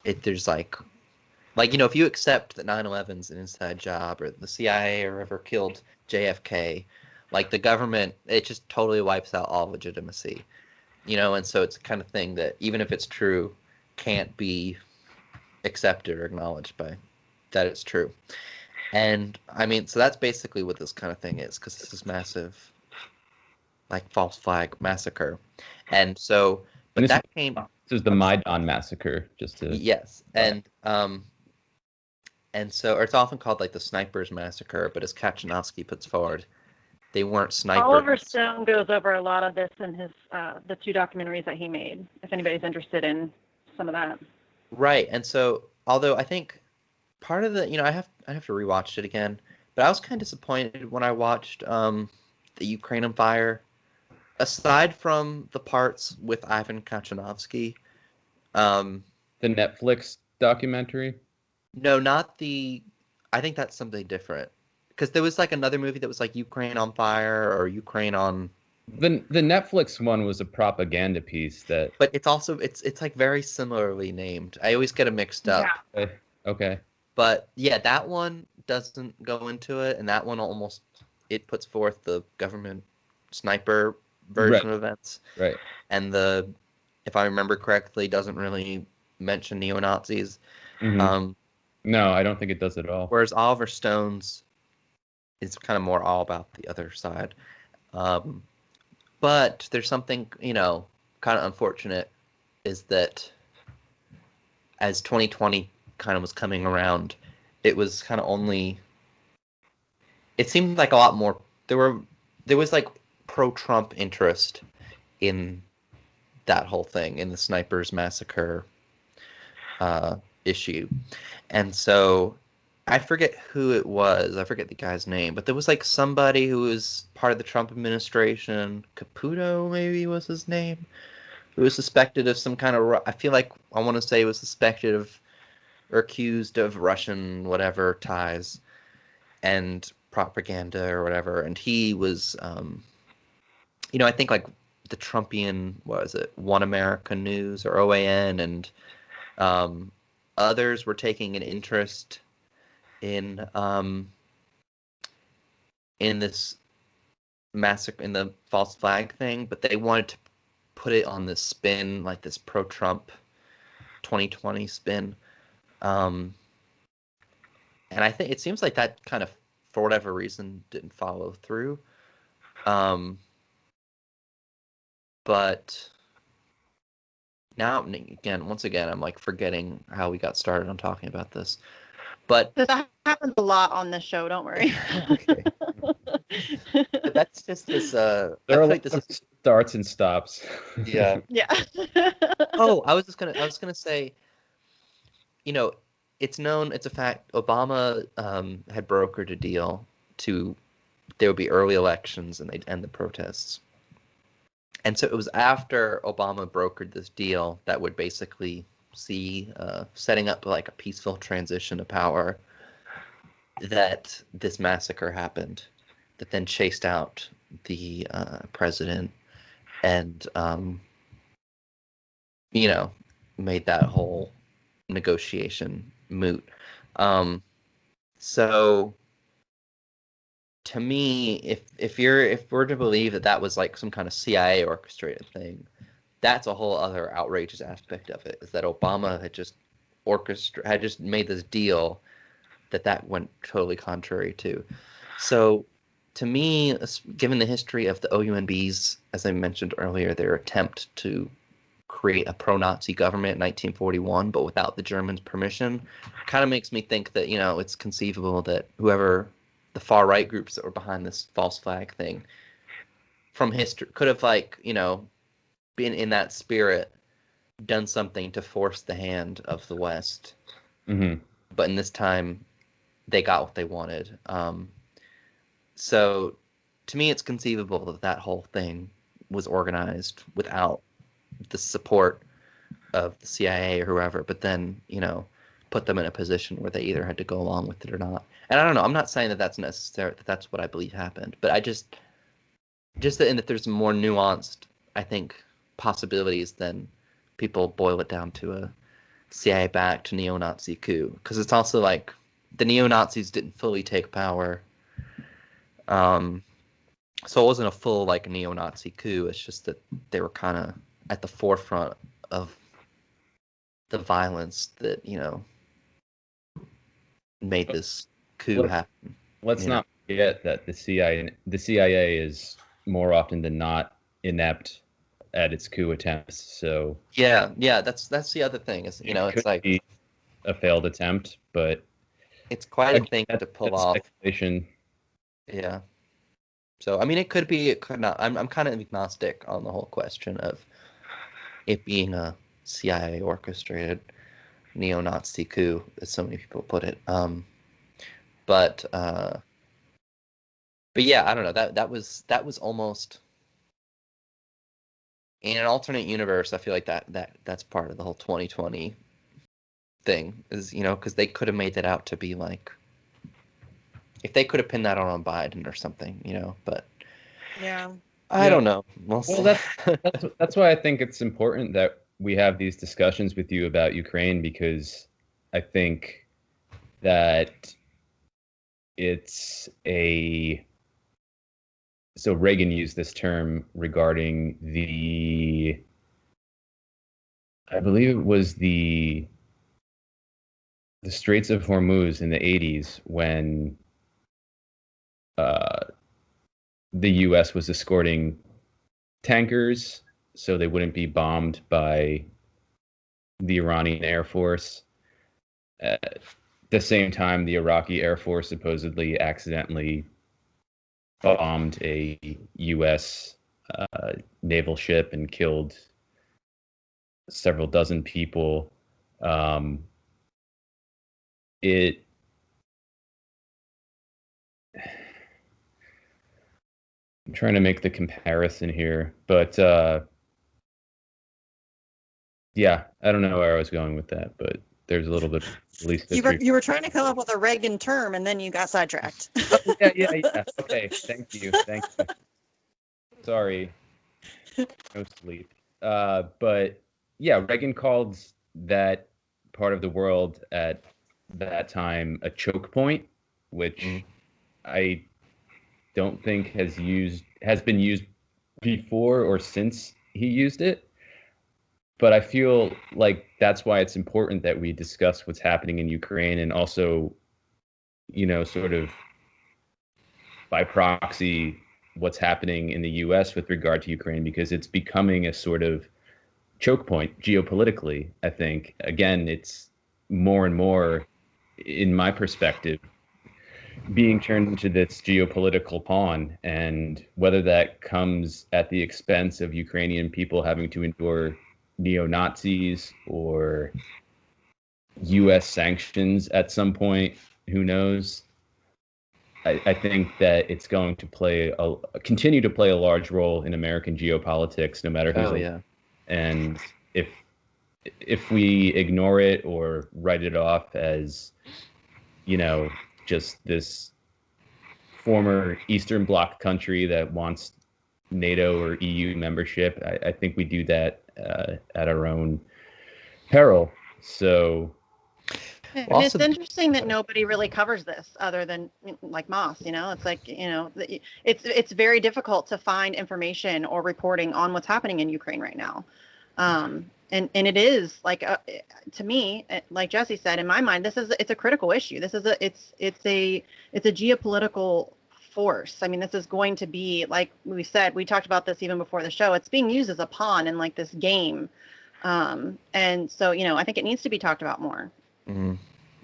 there's like if you accept that 9/11's an inside job or the CIA or whoever killed JFK, like the government, it just totally wipes out all legitimacy, and so it's the kind of thing that even if it's true, can't be accepted or acknowledged by that it's true. And I mean, so that's basically what this kind of thing is, because this is massive, like false flag massacre. And so, but And that came. This is the Maidan massacre, just to. Yes, and so, or it's often called like the snipers massacre, but as Kachanovsky puts forward, they weren't snipers. Oliver Stone goes over a lot of this in his the 2 documentaries that he made. If anybody's interested in some of that. Right, and so although I think part of the, I have to rewatch it again, but I was kind of disappointed when I watched the Ukraine on Fire. Aside from the parts with Ivan Kachanovsky, the Netflix documentary. No, not the. I think that's something different. Because there was like another movie that was like Ukraine on Fire or Ukraine on. The Netflix one was a propaganda piece that. But it's also it's like very similarly named. I always get it mixed up. Yeah. Okay. But yeah, that one doesn't go into it, and that one almost it puts forth the government sniper version of events. Right. And if I remember correctly, doesn't really mention neo-Nazis. Mm-hmm. No, I don't think it does at all. Whereas Oliver Stone's is kind of more all about the other side. But there's something, kind of unfortunate is that as 2020 kind of was coming around, it was kind of it seemed like a lot more, there was like pro-Trump interest in that whole thing, in the snipers massacre issue. And so I forget who it was. I forget the guy's name, but there was like somebody who was part of the Trump administration. Caputo maybe was his name, who was suspected of some kind of, I feel like I want to say he was suspected of or accused of Russian whatever ties and propaganda or whatever. And he was, I think like the Trumpian, what is it, One America News or OAN, and others were taking an interest in this massacre in the false flag thing, but they wanted to put it on this spin, like this pro-Trump 2020 spin. And I think it seems like that kind of, for whatever reason, didn't follow through. But now, once again, I'm like forgetting how we got started on talking about this. But That happens a lot on this show. Don't worry. okay. But that's just this. There are like this starts and stops. Yeah. Yeah. Oh, I was gonna say, it's a fact. Obama had brokered a deal there would be early elections and they'd end the protests. And so it was after Obama brokered this deal that would basically see setting up like a peaceful transition of power that this massacre happened that then chased out the president and, made that whole negotiation moot. So to me, if we're to believe that was like some kind of CIA orchestrated thing, that's a whole other outrageous aspect of it, is that Obama had just made this deal that went totally contrary to. So to me, given the history of the OUNBs, as I mentioned earlier, their attempt to create a pro-Nazi government in 1941, but without the Germans' permission, kind of makes me think that, it's conceivable that whoever the far-right groups that were behind this false flag thing from history could have, been in that spirit, done something to force the hand of the West. Mm-hmm. But in this time, they got what they wanted. So to me, it's conceivable that whole thing was organized without the support of the CIA or whoever, but then, put them in a position where they either had to go along with it or not. And I don't know, I'm not saying that that's necessary, that that's what I believe happened, but I just that there's more nuanced, I think, possibilities than people boil it down to a CIA-backed neo-Nazi coup. Because it's also like the neo-Nazis didn't fully take power. So it wasn't a full neo-Nazi coup. It's just that they were kind of at the forefront of the violence that, made this coup happen. Let's not forget that the CIA is more often than not inept at its coup attempts. So yeah, that's the other thing is, it's like be a failed attempt, but it's quite a thing to pull off. Speculation. Yeah. So I mean, it could be, it could not. I'm kind of agnostic on the whole question of it being a CIA orchestrated neo-Nazi coup, as so many people put it. But yeah, I don't know. That was almost, in an alternate universe. I feel like that's part of the whole 2020 thing, is, because they could have made that out to be like, if they could have pinned that on Biden or something, but Yeah. I don't know. Well, that's why I think it's important that we have these discussions with you about Ukraine, because I think that so Reagan used this term regarding I believe it was the Straits of Hormuz in the 80s, when the U.S. was escorting tankers so they wouldn't be bombed by the Iranian Air Force. At the same time, the Iraqi Air Force supposedly accidentally bombed a U.S. Naval ship and killed several dozen people. I'm trying to make the comparison here, but yeah, I don't know where I was going with that, but there's a little bit, at least You were trying to come up with a Reagan term, and then you got sidetracked. Yeah. Okay, thank you. Sorry, no sleep. But yeah, Reagan called that part of the world at that time a choke point, which I don't think has been used before or since he used it. But I feel like that's why it's important that we discuss what's happening in Ukraine, and also, sort of by proxy, what's happening in the U.S. with regard to Ukraine, because it's becoming a sort of choke point geopolitically. I think, again, it's more and more, in my perspective, being turned into this geopolitical pawn, and whether that comes at the expense of Ukrainian people having to endure neo-Nazis or U.S. sanctions at some point, who knows? I think that it's going to continue to play a large role in American geopolitics, no matter who's. Oh yeah. And if we ignore it or write it off as, just this former Eastern Bloc country that wants NATO or EU membership, I think we do that at our own peril. So. And Well, it's also, interesting that nobody really covers this other than like Moss, it's like, it's very difficult to find information or reporting on what's happening in Ukraine right now. And it is like, to me, like Jesse said, in my mind, it's a critical issue. It's a geopolitical force. I mean, this is going to be, like we said, we talked about this even before the show. It's being used as a pawn in like this game. And so, I think it needs to be talked about more. mm-hmm.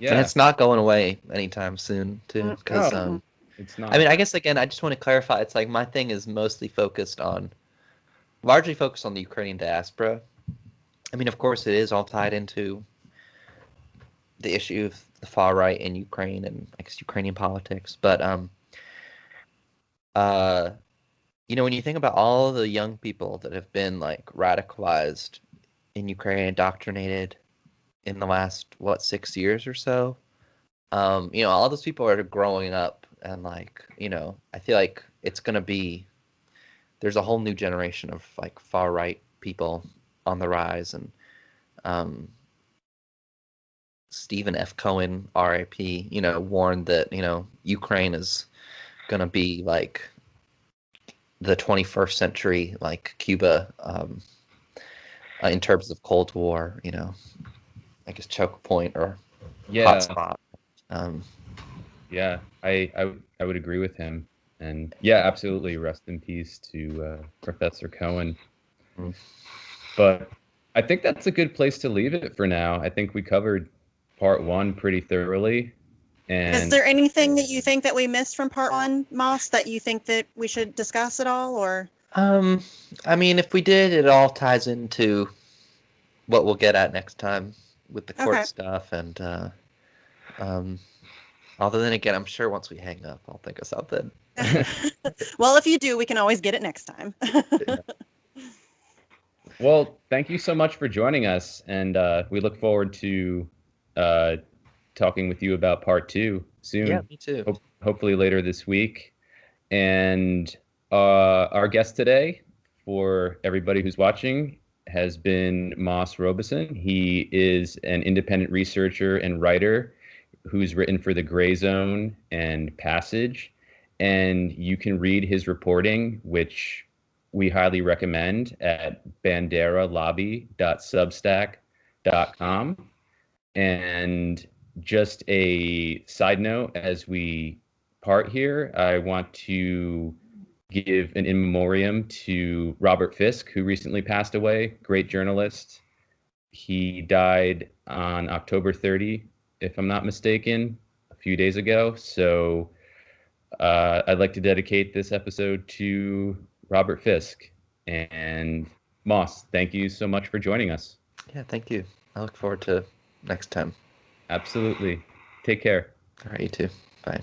Yeah. And it's not going away anytime soon, too. Because, No, it's not. I mean, I guess, again, I just want to clarify. It's like my thing is largely focused on the Ukrainian diaspora. I mean, of course, it is all tied into the issue of the far right in Ukraine and, I guess, Ukrainian politics. But, when you think about all the young people that have been, like, radicalized in Ukraine, indoctrinated in the last 6 years or so, all those people are growing up, and like, I feel like it's gonna be, there's a whole new generation of like far right people on the rise, and Stephen F. Cohen, R.I.P., warned that Ukraine is gonna be like the 21st century, like Cuba, in terms of Cold War, I guess choke point or hot spot. Yeah, I would agree with him, and yeah, absolutely. Rest in peace to Professor Cohen. Mm. But I think that's a good place to leave it for now. I think we covered part one pretty thoroughly. And is there anything that you think that we missed from part one, Moss, that you think that we should discuss at all, or? I mean, if we did, it all ties into what we'll get at next time with the court stuff, and although then again, I'm sure once we hang up, I'll think of something. Well, if you do, we can always get it next time. Well, thank you so much for joining us, and we look forward to talking with you about part two soon. Yeah, me too. Hopefully later this week. And our guest today, for everybody who's watching, has been Moss Robeson. He is an independent researcher and writer who's written for The Gray Zone and Passage. And you can read his reporting, which we highly recommend, at banderalobby.substack.com. And just a side note, as we part here, I want to give an in memoriam to Robert Fisk, who recently passed away. Great journalist. He died on October 30, if I'm not mistaken, a few days ago. So I'd like to dedicate this episode to Robert Fisk. And Moss, thank you so much for joining us. Yeah, thank you. I look forward to next time. Absolutely. Take care. All right, you too. Bye.